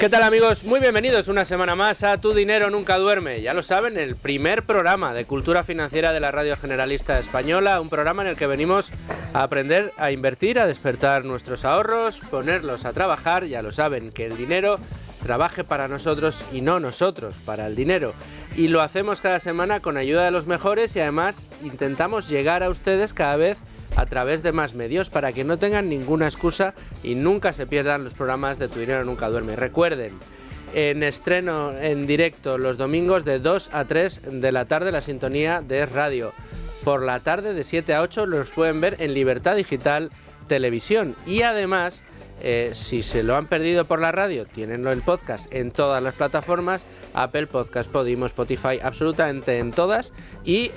¿Qué tal, amigos? Muy bienvenidos una semana más a Tu Dinero Nunca Duerme. Ya lo saben, el primer programa de cultura financiera de la Radio Generalista Española, un programa en el que venimos a aprender a invertir, a despertar nuestros ahorros, ponerlos a trabajar. Ya lo saben, que el dinero trabaje para nosotros y no nosotros para el dinero. Y lo hacemos cada semana con ayuda de los mejores y además intentamos llegar a ustedes cada vez a través de más medios para que no tengan ninguna excusa y nunca se pierdan los programas de Tu Dinero Nunca Duerme. Recuerden, en estreno en directo los domingos de 2 a 3 de la tarde, la sintonía de radio. Por la tarde de 7 a 8 los pueden ver en Libertad Digital Televisión. Y además, si se lo han perdido por la radio, tienen el podcast en todas las plataformas: Apple Podcast, Podimo, Spotify, absolutamente en todas. Y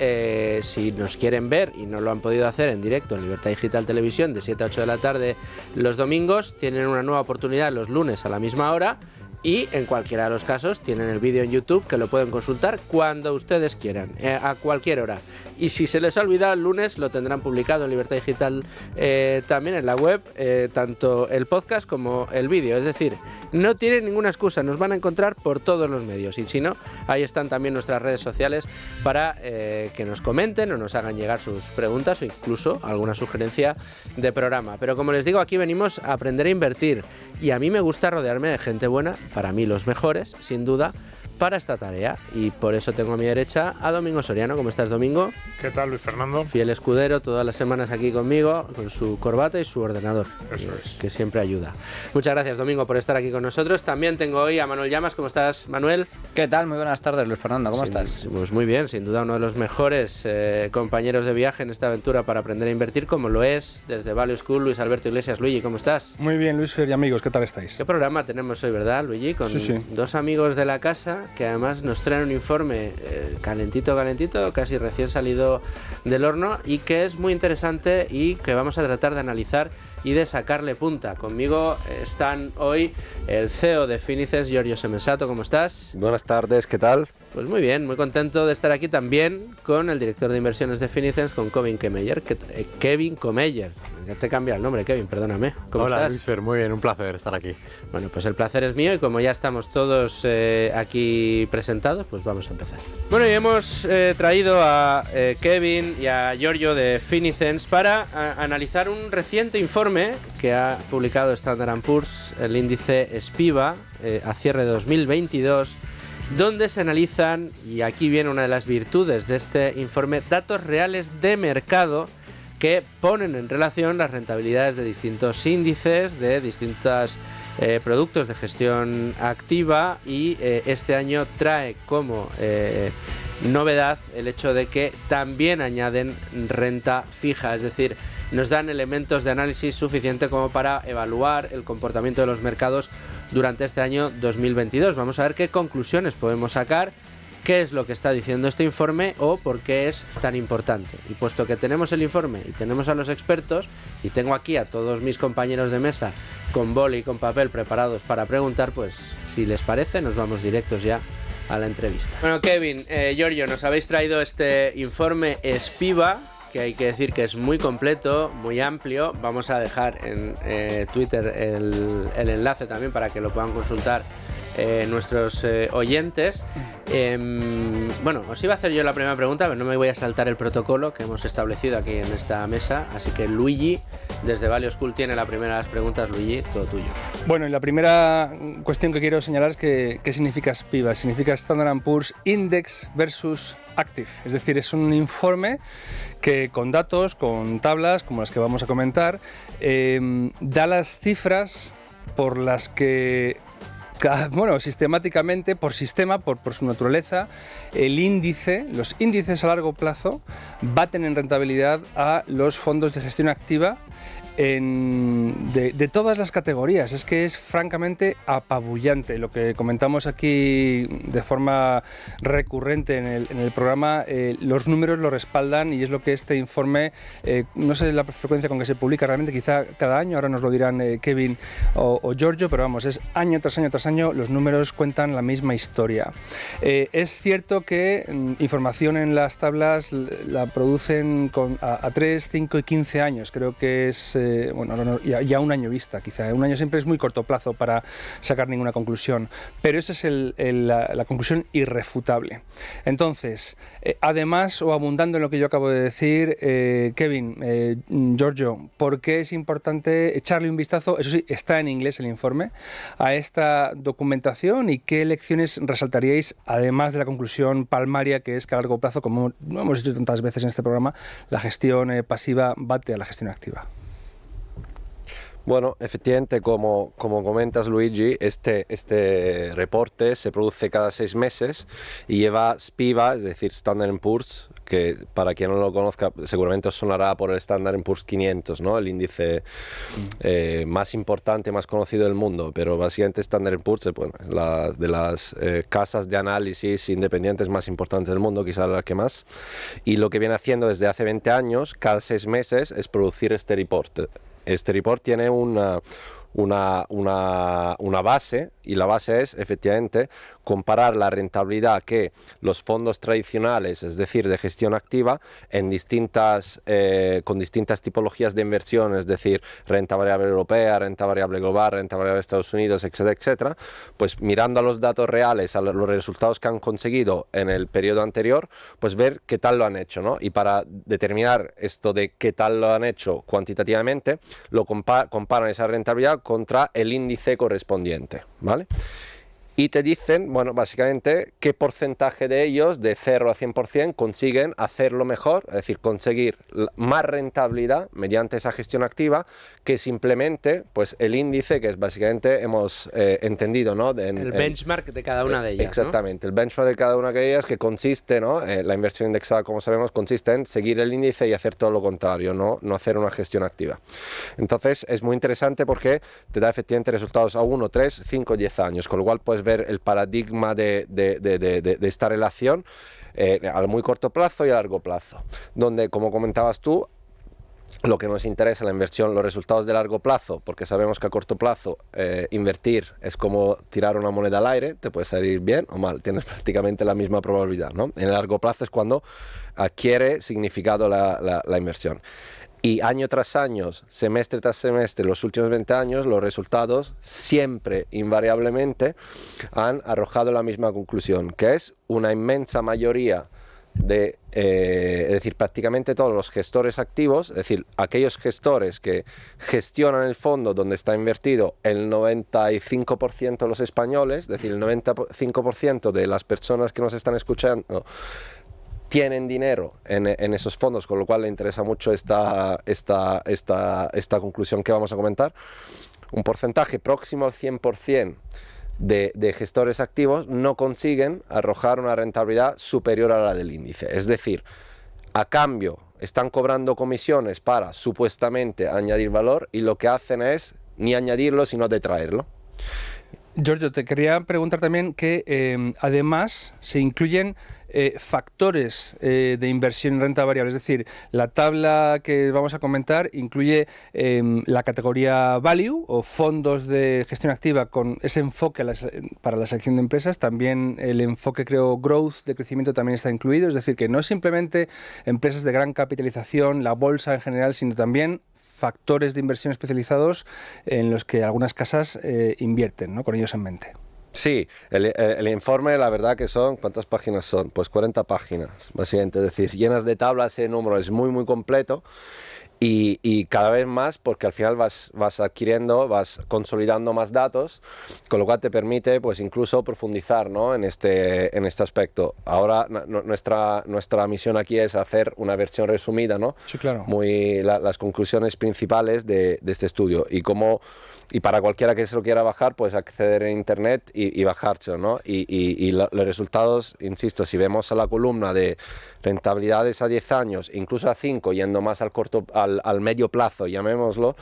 si nos quieren ver y no lo han podido hacer en directo en Libertad Digital Televisión de 7 a 8 de la tarde los domingos, tienen una nueva oportunidad los lunes a la misma hora. Y en cualquiera de los casos tienen el vídeo en YouTube, que lo pueden consultar cuando ustedes quieran, a cualquier hora. Y si se les ha olvidado, el lunes lo tendrán publicado en Libertad Digital también en la web, tanto el podcast como el vídeo. Es decir, no tienen ninguna excusa, nos van a encontrar por todos los medios. Y si no, ahí están también nuestras redes sociales para que nos comenten o nos hagan llegar sus preguntas o incluso alguna sugerencia de programa. Pero como les digo, aquí venimos a aprender a invertir. Y a mí me gusta rodearme de gente buena, para mí los mejores, sin duda, para esta tarea. Y por eso tengo a mi derecha a Domingo Soriano. ¿Cómo estás, Domingo? ¿Qué tal, Luis Fernando? Fiel escudero, todas las semanas aquí conmigo, con su corbata y su ordenador. Eso es. Que siempre ayuda. Muchas gracias, Domingo, por estar aquí con nosotros. También tengo hoy a Manuel Llamas. ¿Cómo estás, Manuel? ¿Qué tal? Muy buenas tardes, Luis Fernando. ¿Cómo estás? Pues muy bien, sin duda uno de los mejores compañeros de viaje en esta aventura para aprender a invertir, como lo es desde Value School, Luis Alberto Iglesias. Luigi, ¿cómo estás? Muy bien, Luis Fer y amigos, ¿qué tal estáis? ¿Qué programa tenemos hoy, verdad, Luigi? Con dos amigos de la casa que además nos traen un informe calentito, casi recién salido del horno, y que es muy interesante y que vamos a tratar de analizar y de sacarle punta. Conmigo están hoy el CEO de Finicens, Giorgio Semensato. ¿Cómo estás? Buenas tardes, ¿qué tal? Pues muy bien, muy contento de estar aquí también con el director de inversiones de Finicens, con Kevin Comeyer. Kevin Comeyer, ya te cambia el nombre, Kevin, perdóname. ¿Cómo Hola, estás? Luis Fer, muy bien, un placer estar aquí. Bueno, pues el placer es mío y como ya estamos todos aquí presentados, pues vamos a empezar. Bueno, y hemos traído a Kevin y a Giorgio de Finicens para analizar un reciente informe que ha publicado Standard & Poor's, el índice SPIVA, a cierre de 2022, donde se analizan, y aquí viene una de las virtudes de este informe, datos reales de mercado que ponen en relación las rentabilidades de distintos índices, de distintos productos de gestión activa, y este año trae como novedad el hecho de que también añaden renta fija, es decir, nos dan elementos de análisis suficiente como para evaluar el comportamiento de los mercados durante este año 2022. Vamos a ver qué conclusiones podemos sacar, qué es lo que está diciendo este informe o por qué es tan importante. Y puesto que tenemos el informe y tenemos a los expertos, y tengo aquí a todos mis compañeros de mesa con boli y con papel preparados para preguntar, pues si les parece nos vamos directos ya a la entrevista. Bueno, Kevin, Giorgio, nos habéis traído este informe SPIVA, que hay que decir que es muy completo, muy amplio. Vamos a dejar en Twitter el enlace también para que lo puedan consultar nuestros oyentes. Bueno, os iba a hacer yo la primera pregunta, pero no me voy a saltar el protocolo que hemos establecido aquí en esta mesa, así que Luigi, desde Value School, tiene la primera de las preguntas. Luigi, todo tuyo. Bueno, y la primera cuestión que quiero señalar es que ¿qué significa SPIVA? Significa Standard & Poor's Index versus Active, es decir, es un informe que con datos, con tablas como las que vamos a comentar, da las cifras por las que, bueno, sistemáticamente, por sistema, por su naturaleza, los índices a largo plazo baten en rentabilidad a los fondos de gestión activa de todas las categorías. Es que es francamente apabullante. Lo que comentamos aquí de forma recurrente en el programa, los números lo respaldan y es lo que este informe, no sé la frecuencia con que se publica realmente, quizá cada año, ahora nos lo dirán Kevin o Giorgio, pero vamos, es año tras año tras año, los números cuentan la misma historia. Es cierto que información en las tablas la producen a 3, 5 y 15 años, creo que es ya un año vista, quizá. Un año siempre es muy corto plazo para sacar ninguna conclusión, pero esa es la conclusión irrefutable. Entonces, además, o abundando en lo que yo acabo de decir, Kevin, Giorgio, ¿por qué es importante echarle un vistazo? Eso sí, está en inglés el informe, a esta documentación, y qué lecciones resaltaríais, además de la conclusión palmaria, que es que a largo plazo, como hemos dicho tantas veces en este programa, la gestión pasiva bate a la gestión activa. Bueno, efectivamente, como comentas, Luigi, este reporte se produce cada 6 meses y lleva SPIVA, es decir, Standard & Poor's, que para quien no lo conozca seguramente os sonará por el Standard & Poor's 500, ¿no? El índice más importante, más conocido del mundo, pero básicamente Standard & Poor's es de las casas de análisis independientes más importantes del mundo, quizá la que más, y lo que viene haciendo desde hace 20 años, cada 6 meses, es producir este reporte. Este report tiene una base, y la base es efectivamente comparar la rentabilidad que los fondos tradicionales, es decir, de gestión activa, con distintas tipologías de inversión, es decir, renta variable europea, renta variable global, renta variable de Estados Unidos, etcétera, etcétera, pues mirando a los datos reales, a los resultados que han conseguido en el periodo anterior, pues ver qué tal lo han hecho, ¿no? Y para determinar esto de qué tal lo han hecho cuantitativamente, lo comparan esa rentabilidad contra el índice correspondiente, ¿vale? Y te dicen, bueno, básicamente, qué porcentaje de ellos, de 0 a 100%, consiguen hacerlo mejor, es decir, conseguir más rentabilidad mediante esa gestión activa que simplemente, pues, el índice, que es básicamente, hemos entendido, ¿no? El benchmark de cada una de ellas, exactamente, ¿no? El benchmark de cada una de ellas, que consiste, ¿no? La inversión indexada, como sabemos, consiste en seguir el índice y hacer todo lo contrario, no hacer una gestión activa. Entonces, es muy interesante porque te da efectivamente resultados a 1, 3, 5, 10 años, con lo cual puedes ver el paradigma de esta relación a muy corto plazo y a largo plazo, donde, como comentabas tú, lo que nos interesa la inversión, los resultados de largo plazo, porque sabemos que a corto plazo invertir es como tirar una moneda al aire, te puede salir bien o mal, tienes prácticamente la misma probabilidad, ¿no? En el largo plazo es cuando adquiere significado la inversión. Y año tras año, semestre tras semestre, los últimos 20 años, los resultados siempre, invariablemente, han arrojado la misma conclusión, que es una inmensa mayoría es decir, prácticamente todos los gestores activos, es decir, aquellos gestores que gestionan el fondo donde está invertido el 95% de los españoles, es decir, el 95% de las personas que nos están escuchando, tienen dinero en esos fondos, con lo cual le interesa mucho esta conclusión que vamos a comentar. Un porcentaje próximo al 100% de gestores activos no consiguen arrojar una rentabilidad superior a la del índice. Es decir, a cambio están cobrando comisiones para supuestamente añadir valor, y lo que hacen es ni añadirlo sino detraerlo. Giorgio, te quería preguntar también que además se incluyen factores de inversión en renta variable, es decir, la tabla que vamos a comentar incluye la categoría Value o fondos de gestión activa con ese enfoque para la selección de empresas, también el enfoque, creo, Growth, de crecimiento, también está incluido, es decir, que no es simplemente empresas de gran capitalización, la bolsa en general, sino también factores de inversión especializados en los que algunas casas invierten, ¿no? Con ellos en mente. Sí, el informe, la verdad que son, ¿cuántas páginas son? Pues 40 páginas, básicamente, es decir, llenas de tablas y números, es muy, muy completo. Y cada vez más, porque al final vas adquiriendo, vas consolidando más datos, con lo cual te permite, pues, incluso profundizar, ¿no? en este aspecto. Ahora nuestra misión aquí es hacer una versión resumida, ¿no? Sí, claro. Las conclusiones principales de este estudio, y para cualquiera que se lo quiera bajar, pues acceder en internet y bajárselo, ¿no? Y los resultados, insisto, si vemos a la columna de rentabilidades a 10 años, incluso a 5, yendo más al medio plazo, llamémoslo,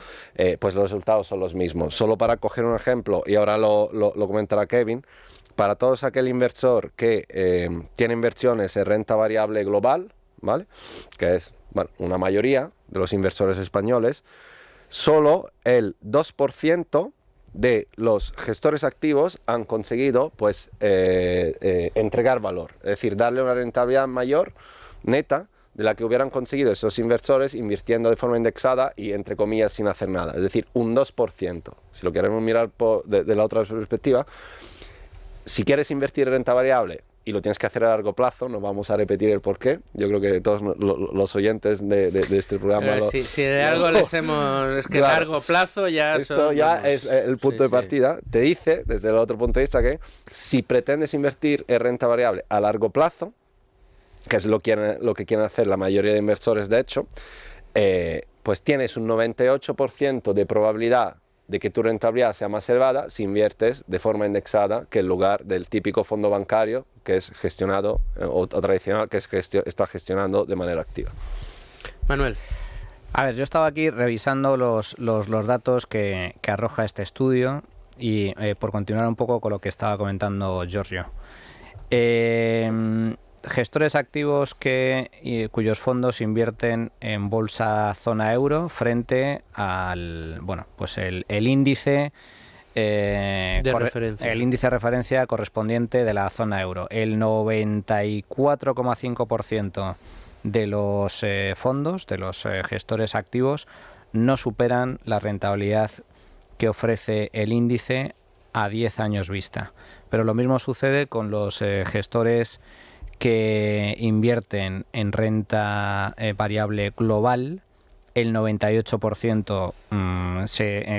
pues los resultados son los mismos. Solo para coger un ejemplo, y ahora lo comentará Kevin, para todos aquel inversor que tiene inversiones en renta variable global, ¿vale? Que es, bueno, una mayoría de los inversores españoles, solo el 2% de los gestores activos han conseguido, pues, entregar valor, es decir, darle una rentabilidad mayor, neta, de la que hubieran conseguido esos inversores invirtiendo de forma indexada y, entre comillas, sin hacer nada. Es decir, un 2%. Si lo queremos mirar de la otra perspectiva, si quieres invertir en renta variable y lo tienes que hacer a largo plazo, no vamos a repetir el porqué. Yo creo que todos los oyentes de este programa... si de algo les hemos... Es que claro, largo plazo ya esto ya vamos, es el punto de partida. Te dice, desde el otro punto de vista, que si pretendes invertir en renta variable a largo plazo, que es lo que quieren hacer la mayoría de inversores, de hecho, pues tienes un 98% de probabilidad de que tu rentabilidad sea más elevada si inviertes de forma indexada que en lugar del típico fondo bancario que es gestionado o tradicional que está gestionando de manera activa. Manuel. A ver, yo estaba aquí revisando los datos que arroja este estudio y por continuar un poco con lo que estaba comentando Giorgio. Gestores activos cuyos fondos invierten en bolsa zona euro frente al el índice referencia. El índice de referencia correspondiente de la zona euro. El 94,5% de los fondos, de los gestores activos, no superan la rentabilidad que ofrece el índice a 10 años vista. Pero lo mismo sucede con los gestores que invierten en renta variable global. El 98%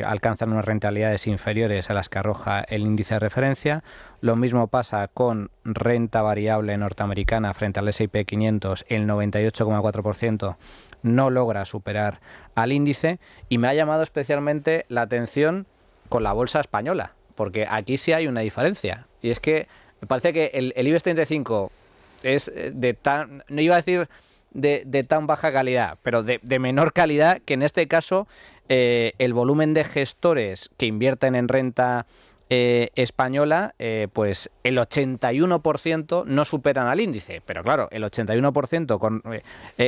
alcanzan unas rentabilidades inferiores a las que arroja el índice de referencia. Lo mismo pasa con renta variable norteamericana frente al S&P 500. El 98,4% no logra superar al índice. Y me ha llamado especialmente la atención con la bolsa española, porque aquí sí hay una diferencia. Y es que me parece que el IBEX 35 es de tan, no iba a decir de tan baja calidad, pero de menor calidad, que en este caso el volumen de gestores que invierten en renta española, pues el 81% no superan al índice. Pero claro, el 81%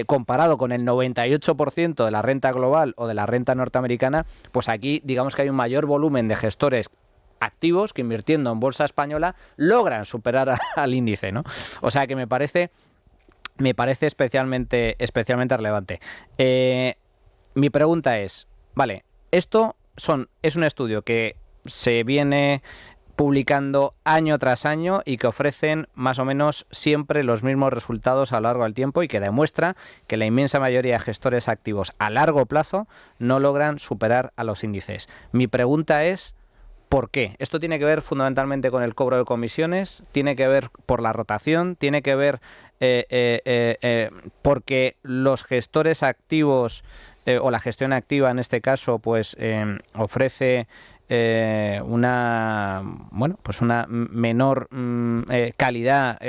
comparado con el 98% de la renta global o de la renta norteamericana, pues aquí digamos que hay un mayor volumen de gestores activos que, invirtiendo en bolsa española, logran superar al índice, ¿no? O sea que me parece especialmente relevante. Mi pregunta es, vale, esto es un estudio que se viene publicando año tras año y que ofrecen más o menos siempre los mismos resultados a lo largo del tiempo, y que demuestra que la inmensa mayoría de gestores activos a largo plazo no logran superar a los índices. Mi pregunta es, ¿por qué? Esto tiene que ver fundamentalmente con el cobro de comisiones, tiene que ver por la rotación, tiene que ver porque los gestores activos o la gestión activa en este caso pues ofrece una menor calidad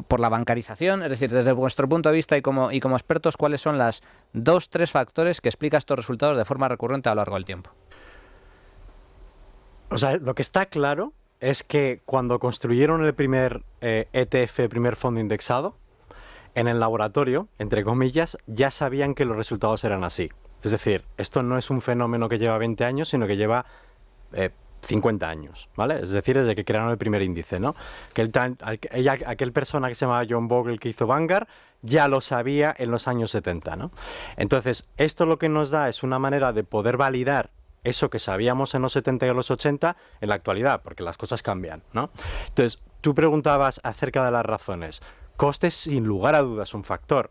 por la bancarización. Es decir, desde vuestro punto de vista y como expertos, ¿cuáles son las 2-3 factores que explican estos resultados de forma recurrente a lo largo del tiempo? O sea, lo que está claro es que cuando construyeron el primer ETF, el primer fondo indexado, en el laboratorio, entre comillas, ya sabían que los resultados eran así. Es decir, esto no es un fenómeno que lleva 20 años, sino que lleva 50 años, ¿vale? Es decir, desde que crearon el primer índice, ¿no? Que aquel persona que se llamaba John Bogle, que hizo Vanguard, ya lo sabía en los años 70, ¿no? Entonces, esto lo que nos da es una manera de poder validar eso que sabíamos en los 70 y los 80 en la actualidad, porque las cosas cambian, ¿no? Entonces, tú preguntabas acerca de las razones. Costes, sin lugar a dudas, un factor.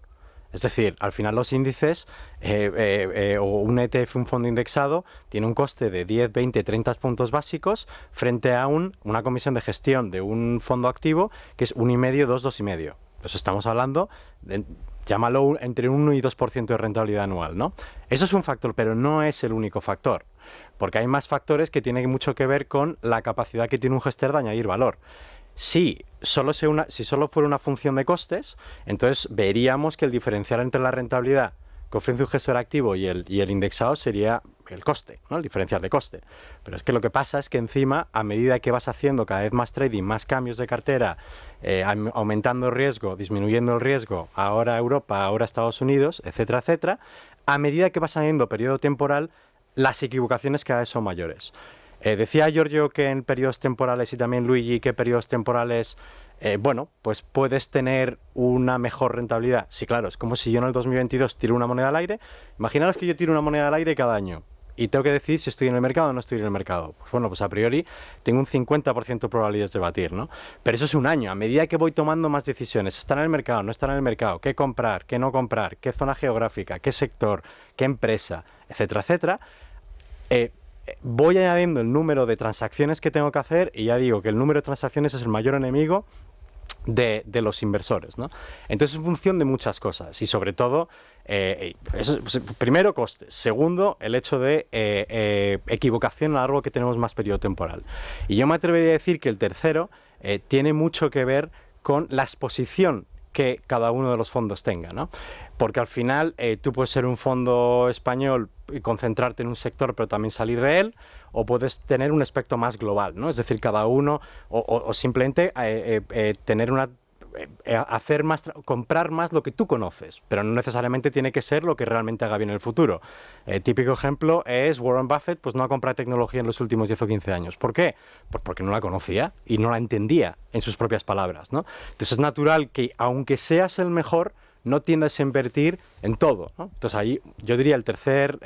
Es decir, al final los índices o un ETF, un fondo indexado, tiene un coste de 10, 20, 30 puntos básicos frente a una comisión de gestión de un fondo activo que es 1,5, 2, 2,5. Pues estamos hablando de, llámalo, entre 1 y 2% de rentabilidad anual, ¿no? Eso es un factor, pero no es el único factor, porque hay más factores que tienen mucho que ver con la capacidad que tiene un gestor de añadir valor. Si solo fuera una función de costes, entonces veríamos que el diferencial entre la rentabilidad que ofrece un gestor activo y el indexado sería el coste, ¿no? El diferencial de coste. Pero es que lo que pasa es que encima, a medida que vas haciendo cada vez más trading, más cambios de cartera, aumentando el riesgo, disminuyendo el riesgo, ahora Europa, ahora Estados Unidos, etcétera, etcétera, a medida que vas añadiendo periodo temporal, las equivocaciones cada vez son mayores. Decía Giorgio que en periodos temporales, y también Luigi, que periodos temporales bueno, pues puedes tener una mejor rentabilidad. Sí, claro, es como si yo en el 2022 tiro una moneda al aire. Imaginaros que yo tiro una moneda al aire cada año y tengo que decidir si estoy en el mercado o no estoy en el mercado. Pues bueno, pues a priori tengo un 50% de probabilidades de batir, ¿no? Pero eso es un año. A medida que voy tomando más decisiones, estar en el mercado, no estar en el mercado, qué comprar, qué no comprar, qué zona geográfica, qué sector, qué empresa, etcétera, etcétera, voy añadiendo el número de transacciones que tengo que hacer y ya digo que el número de transacciones es el mayor enemigo de los inversores, ¿no? Entonces, en función de muchas cosas y sobre todo, primero, costes. Segundo, el hecho de equivocación a lo largo que tenemos más periodo temporal. Y yo me atrevería a decir que el tercero tiene mucho que ver con la exposición que cada uno de los fondos tenga, ¿no? Porque al final tú puedes ser un fondo español y concentrarte en un sector pero también salir de él, o puedes tener un aspecto más global, ¿no? Es decir, cada uno, o simplemente tener una comprar más lo que tú conoces, pero no necesariamente tiene que ser lo que realmente haga bien en el futuro. Típico ejemplo es Warren Buffett, pues no ha comprado tecnología en los últimos 10 o 15 años. ¿Por qué? Pues porque no la conocía y no la entendía, en sus propias palabras, ¿no? Entonces es natural que, aunque seas el mejor, no tiendas a invertir en todo, ¿no? Entonces ahí yo diría el tercer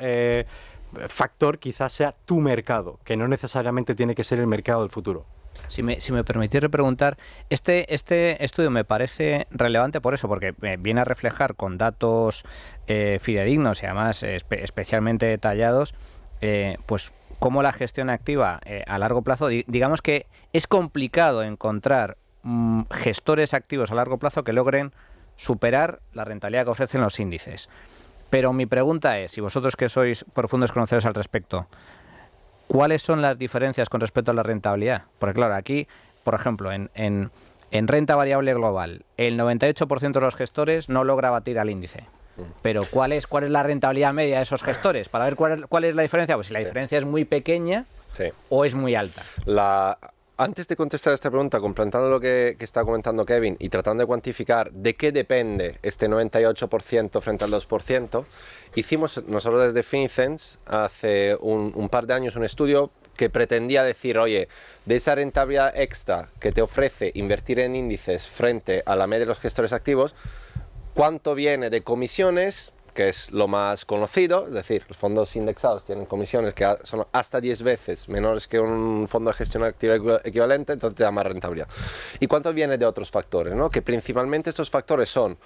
factor quizás sea tu mercado, que no necesariamente tiene que ser el mercado del futuro. Si me permitís preguntar, este estudio me parece relevante por eso, porque viene a reflejar con datos fidedignos y además especialmente detallados, pues cómo la gestión activa a largo plazo, digamos que es complicado encontrar gestores activos a largo plazo que logren superar la rentabilidad que ofrecen los índices. Pero mi pregunta es, si vosotros que sois profundos conocedores al respecto, ¿cuáles son las diferencias con respecto a la rentabilidad? Porque claro, aquí, por ejemplo, en renta variable global, el 98% de los gestores no logra batir al índice. Pero ¿cuál es la rentabilidad media de esos gestores? Para ver cuál es la diferencia, pues si la diferencia es muy pequeña o es muy alta. Antes de contestar esta pregunta, complementando lo que está comentando Kevin y tratando de cuantificar de qué depende este 98% frente al 2%, hicimos nosotros desde FinCENS hace un par de años un estudio que pretendía decir, oye, de esa rentabilidad extra que te ofrece invertir en índices frente a la media de los gestores activos, ¿cuánto viene de comisiones? Que es lo más conocido, es decir, los fondos indexados tienen comisiones que son hasta 10 veces menores que un fondo de gestión activa equivalente, entonces te da más rentabilidad. ¿Y cuánto viene de otros factores? ¿No? Que principalmente estos factores son,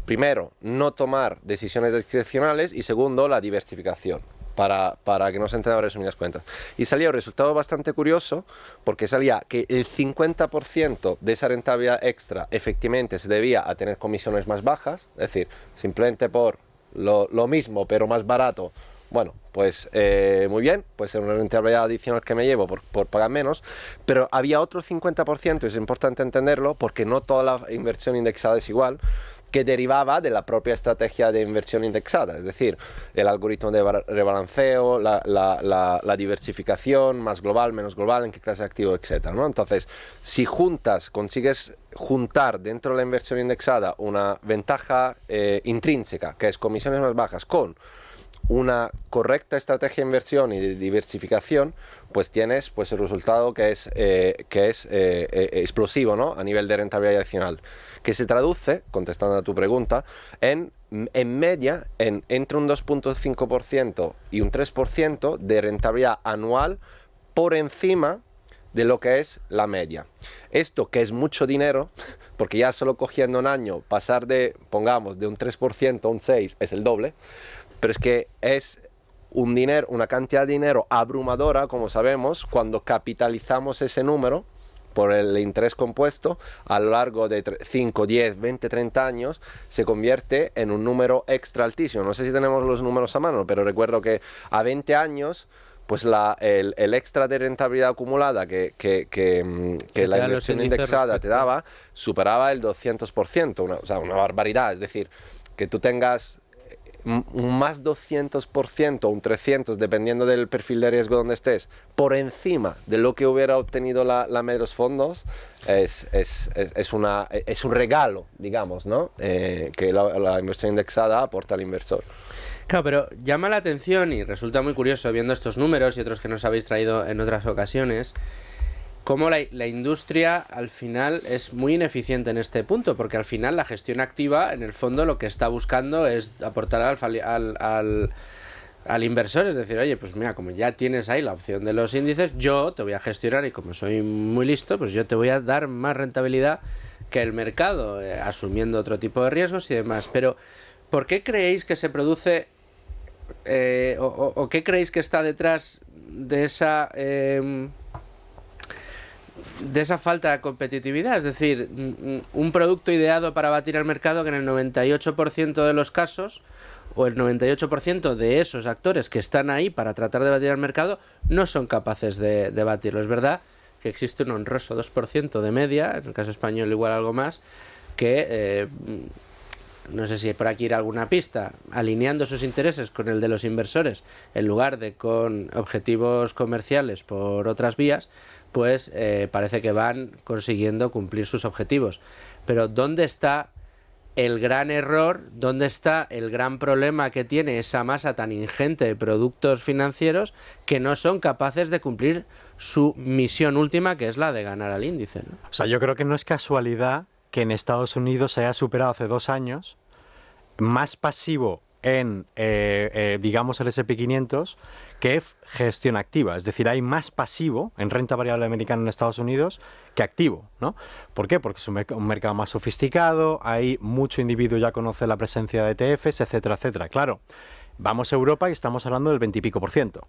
primero, no tomar decisiones discrecionales y segundo, la diversificación. Para que no se entienda resumidas cuentas. Y salía un resultado bastante curioso, porque salía que el 50% de esa rentabilidad extra efectivamente se debía a tener comisiones más bajas, es decir, simplemente por lo mismo pero más barato. Bueno, pues muy bien, puede ser una rentabilidad adicional que me llevo por pagar menos, pero había otro 50%, y es importante entenderlo, porque no toda la inversión indexada es igual, que derivaba de la propia estrategia de inversión indexada, es decir, el algoritmo de rebalanceo, la diversificación, más global, menos global, en qué clase de activo, etc., ¿no? Entonces, si consigues juntar dentro de la inversión indexada una ventaja intrínseca, que es comisiones más bajas, con una correcta estrategia de inversión y de diversificación, pues tienes pues el resultado que es explosivo, ¿no? A nivel de rentabilidad adicional, que se traduce, contestando a tu pregunta, en media entre un 2.5% y un 3% de rentabilidad anual por encima de lo que es la media. Esto, que es mucho dinero, porque ya solo cogiendo un año pasar de, pongamos, de un 3% a un 6% es el doble, pero es que es una cantidad de dinero abrumadora, como sabemos, cuando capitalizamos ese número por el interés compuesto a lo largo de 5, 10, 20, 30 años, se convierte en un número extra altísimo. No sé si tenemos los números a mano, pero recuerdo que a 20 años, pues el extra de rentabilidad acumulada que la inversión indexada te daba, superaba el 200%, o sea, una barbaridad. Es decir, que tú tengas un más 200%, un 300%, dependiendo del perfil de riesgo donde estés, por encima de lo que hubiera obtenido la media de los fondos, es un regalo, digamos, ¿no? Que la inversión indexada aporta al inversor. Claro, pero llama la atención y resulta muy curioso viendo estos números y otros que nos habéis traído en otras ocasiones, cómo la industria al final es muy ineficiente en este punto, porque al final la gestión activa, en el fondo, lo que está buscando es aportar al inversor, es decir, oye, pues mira, como ya tienes ahí la opción de los índices, yo te voy a gestionar y como soy muy listo, pues yo te voy a dar más rentabilidad que el mercado, asumiendo otro tipo de riesgos y demás. Pero, ¿por qué creéis que se produce o qué creéis que está detrás de esa falta de competitividad? Es decir, un producto ideado para batir al mercado que en el 98% de los casos, o el 98% de esos actores que están ahí para tratar de batir al mercado, no son capaces de batirlo. Es verdad que existe un honroso 2% de media, en el caso español igual algo más, que no sé si por aquí ir alguna pista, alineando sus intereses con el de los inversores, en lugar de con objetivos comerciales por otras vías, pues parece que van consiguiendo cumplir sus objetivos. Pero ¿dónde está el gran error? ¿Dónde está el gran problema que tiene esa masa tan ingente de productos financieros que no son capaces de cumplir su misión última, que es la de ganar al índice, ¿no? O sea, yo creo que no es casualidad que en Estados Unidos se haya superado hace 2 años más pasivo en, digamos, el S&P 500 que gestión activa. Es decir, hay más pasivo en renta variable americana en Estados Unidos que activo, ¿no? ¿Por qué? Porque es un mercado más sofisticado, hay mucho individuo ya conoce la presencia de ETFs, etcétera, etcétera. Claro, vamos a Europa y estamos hablando del 20 y pico %.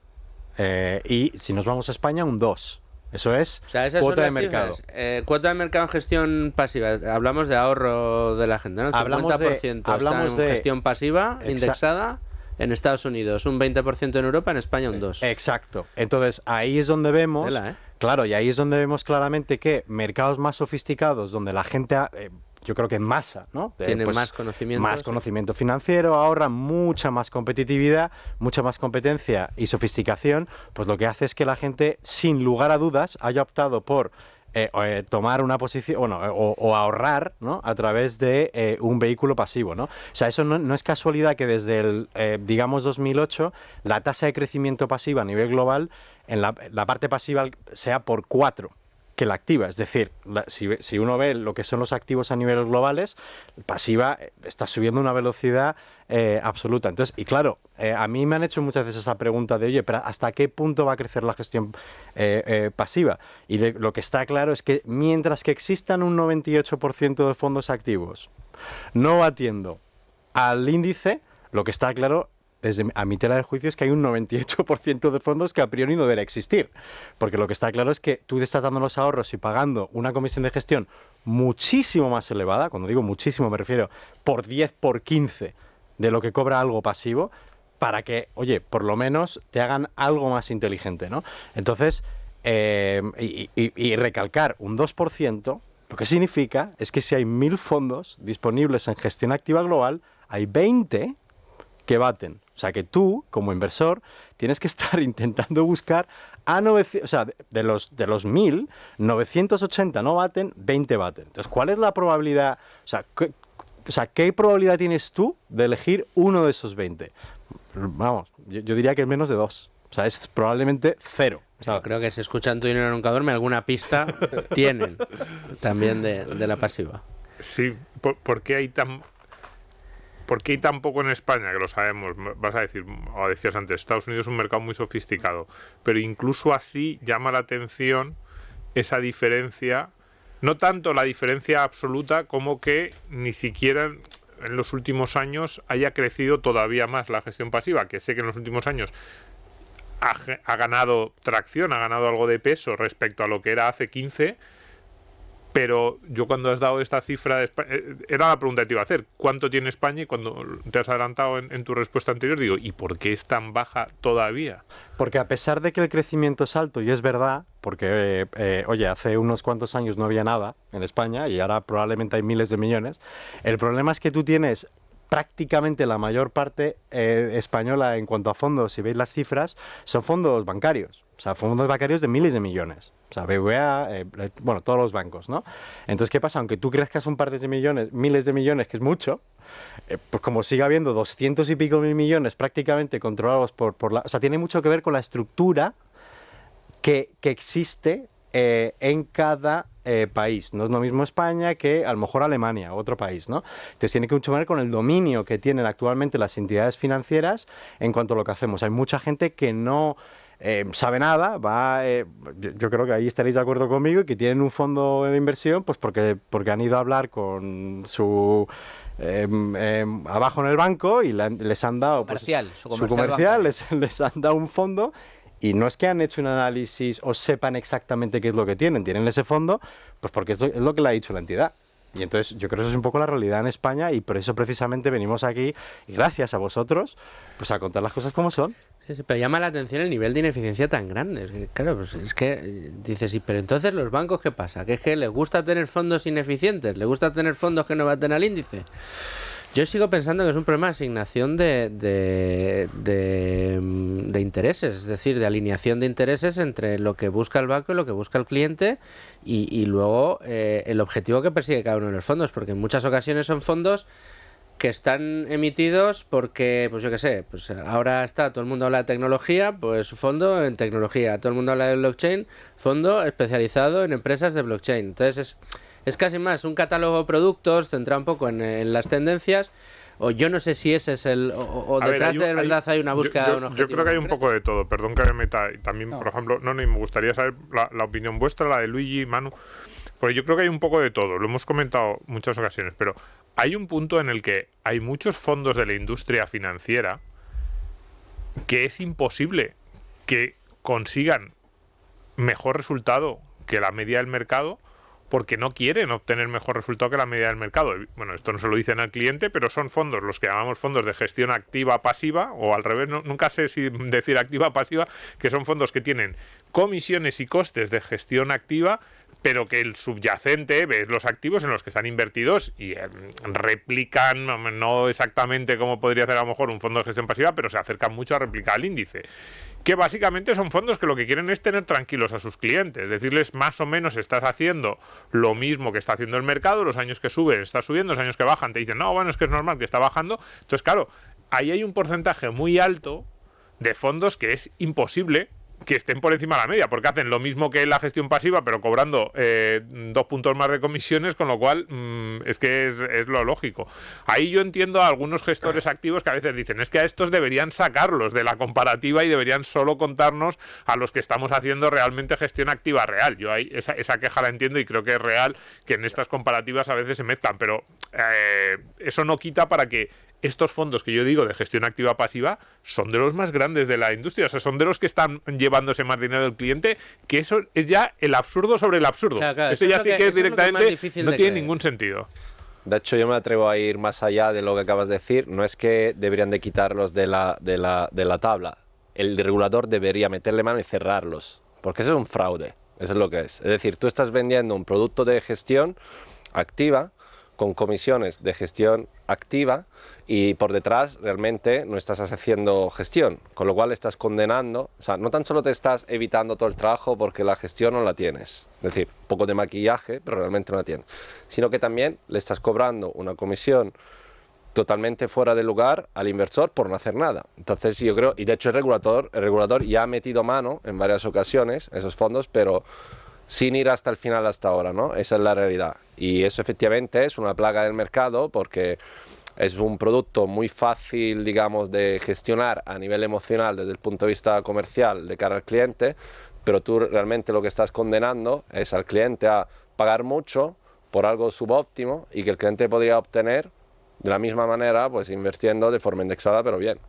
Y si nos vamos a España, un 2%. Eso es, o sea, esas cuota son de las mercado. Cuota de mercado en gestión pasiva. Hablamos de ahorro de la gente, ¿no? El 50% hablamos está en de gestión pasiva, indexada, en Estados Unidos, un 20% en Europa, en España un 2%. Exacto. Entonces, ahí es donde vemos, Tela, ¿eh? claro, y ahí es donde vemos claramente que mercados más sofisticados, donde la gente, yo creo que en masa, ¿no? Tienen Pues, más conocimiento. más conocimiento financiero, ahorran mucha más competitividad, mucha más competencia y sofisticación, pues lo que hace es que la gente, sin lugar a dudas, haya optado por tomar una posición, bueno, o ahorrar, ¿no? A través de un vehículo pasivo, ¿no? O sea, eso no es casualidad que desde el, digamos, 2008, la tasa de crecimiento pasiva a nivel global, en la parte pasiva sea por 4 que la activa. Es decir, si uno ve lo que son los activos a niveles globales, pasiva está subiendo a una velocidad absoluta. Entonces, y claro, a mí me han hecho muchas veces esa pregunta de, oye, pero ¿hasta qué punto va a crecer la gestión pasiva? Y lo que está claro es que mientras que existan un 98% de fondos activos no batiendo al índice, lo que está claro a mi tela de juicio es que hay un 98% de fondos que a priori no debería existir. Porque lo que está claro es que tú te estás dando los ahorros y pagando una comisión de gestión muchísimo más elevada, cuando digo muchísimo me refiero por 10, por 15 de lo que cobra algo pasivo, para que, oye, por lo menos te hagan algo más inteligente, ¿no? Entonces, y recalcar un 2%, lo que significa es que si hay 1000 fondos disponibles en gestión activa global, hay 20 que baten. O sea, que tú, como inversor, tienes que estar intentando buscar a 900, o sea, de los 1000, 980 no baten, 20 baten. Entonces, ¿cuál es la probabilidad? O sea, ¿qué probabilidad tienes tú de elegir uno de esos 20? Vamos, yo diría que es menos de 2. O sea, es probablemente 0. O sea, creo que si escuchan Tu dinero nunca duerme, alguna pista tienen también de la pasiva. Sí, ¿por qué hay tan poco en España? Que lo sabemos, vas a decir, o decías antes, Estados Unidos es un mercado muy sofisticado, pero incluso así llama la atención esa diferencia, no tanto la diferencia absoluta como que ni siquiera en los últimos años haya crecido todavía más la gestión pasiva, que sé que en los últimos años ha ganado tracción, ha ganado algo de peso respecto a lo que era hace 15. Pero yo cuando has dado esta cifra, era la pregunta que te iba a hacer, ¿cuánto tiene España? Y cuando te has adelantado en tu respuesta anterior, digo, ¿y por qué es tan baja todavía? Porque a pesar de que el crecimiento es alto, y es verdad, porque, oye, hace unos cuantos años no había nada en España y ahora probablemente hay miles de millones, el problema es que tú tienes prácticamente la mayor parte española en cuanto a fondos, si veis las cifras, son fondos bancarios. O sea, fondos bancarios de miles de millones. O sea, BBVA, bueno, todos los bancos, ¿no? Entonces, ¿qué pasa? Aunque tú crezcas un par de millones, miles de millones, que es mucho, pues como sigue habiendo 200 y pico mil millones prácticamente controlados por la... O sea, tiene mucho que ver con la estructura que existe en cada país. No es lo mismo España que a lo mejor Alemania, otro país, ¿no? Entonces tiene que mucho ver con el dominio que tienen actualmente las entidades financieras en cuanto a lo que hacemos. Hay mucha gente que no sabe nada, yo creo que ahí estaréis de acuerdo conmigo, y que tienen un fondo de inversión pues porque han ido a hablar con su abajo en el banco y les han dado Su comercial les han dado un fondo. Y no es que han hecho un análisis o sepan exactamente qué es lo que tienen ese fondo, pues porque es lo que le ha dicho la entidad. Y entonces yo creo que eso es un poco la realidad en España, y por eso precisamente venimos aquí, y gracias a vosotros, pues a contar las cosas como son. Sí, pero llama la atención el nivel de ineficiencia tan grande. Es que, claro, pues es que dices, sí, pero entonces los bancos, ¿qué pasa? ¿Que es que les gusta tener fondos ineficientes? ¿Les gusta tener fondos que no baten al índice? Yo sigo pensando que es un problema de asignación de intereses, es decir, de alineación de intereses entre lo que busca el banco y lo que busca el cliente, y luego el objetivo que persigue cada uno de los fondos, porque en muchas ocasiones son fondos que están emitidos porque, pues yo qué sé, pues ahora todo el mundo habla de tecnología, pues fondo en tecnología, todo el mundo habla de blockchain, fondo especializado en empresas de blockchain. Entonces es casi más un catálogo de productos centrado un poco en las tendencias, o yo no sé si ese es o detrás de verdad hay una búsqueda de un objetivo. Yo creo que hay un poco de todo, perdón que me meta, y también, por ejemplo, y me gustaría saber la opinión vuestra, la de Luigi, Manu, porque yo creo que hay un poco de todo, lo hemos comentado muchas ocasiones, pero hay un punto en el que hay muchos fondos de la industria financiera que es imposible que consigan mejor resultado que la media del mercado, porque no quieren obtener mejor resultado que la media del mercado. Bueno, esto no se lo dicen al cliente, pero son fondos, los que llamamos fondos de gestión activa-pasiva, o al revés, nunca sé si decir activa-pasiva, que son fondos que tienen comisiones y costes de gestión activa, pero que el subyacente ves los activos en los que están invertidos y replican, no exactamente como podría hacer a lo mejor un fondo de gestión pasiva, pero se acercan mucho a replicar el índice. Que básicamente son fondos que lo que quieren es tener tranquilos a sus clientes, decirles más o menos estás haciendo lo mismo que está haciendo el mercado, los años que suben está subiendo, los años que bajan te dicen, no, bueno, es que es normal que está bajando. Entonces, claro, ahí hay un porcentaje muy alto de fondos que es imposible que estén por encima de la media, porque hacen lo mismo que la gestión pasiva, pero cobrando 2 puntos más de comisiones, con lo cual es que es lo lógico. Ahí yo entiendo a algunos gestores activos que a veces dicen, es que a estos deberían sacarlos de la comparativa y deberían solo contarnos a los que estamos haciendo realmente gestión activa real. Yo ahí esa queja la entiendo y creo que es real que en estas comparativas a veces se mezclan, pero eso no quita para que estos fondos que yo digo de gestión activa pasiva son de los más grandes de la industria, o sea, son de los que están llevándose más dinero del cliente, que eso es ya el absurdo sobre el absurdo. Claro, eso ya sí que directamente no tiene ningún sentido. De hecho, yo me atrevo a ir más allá de lo que acabas de decir. No es que deberían de quitarlos de la tabla. El regulador debería meterle mano y cerrarlos, porque eso es un fraude, eso es lo que es. Es decir, tú estás vendiendo un producto de gestión activa con comisiones de gestión activa y por detrás realmente no estás haciendo gestión, con lo cual estás condenando, o sea, no tan solo te estás evitando todo el trabajo porque la gestión no la tienes, es decir, un poco de maquillaje, pero realmente no la tienes, sino que también le estás cobrando una comisión totalmente fuera de lugar al inversor por no hacer nada. Entonces yo creo, y de hecho el regulador ya ha metido mano en varias ocasiones esos fondos, pero sin ir hasta el final hasta ahora, ¿no? Esa es la realidad. Y eso efectivamente es una plaga del mercado porque es un producto muy fácil, digamos, de gestionar a nivel emocional desde el punto de vista comercial de cara al cliente, pero tú realmente lo que estás condenando es al cliente a pagar mucho por algo subóptimo y que el cliente podría obtener de la misma manera, pues invirtiendo de forma indexada, pero bien.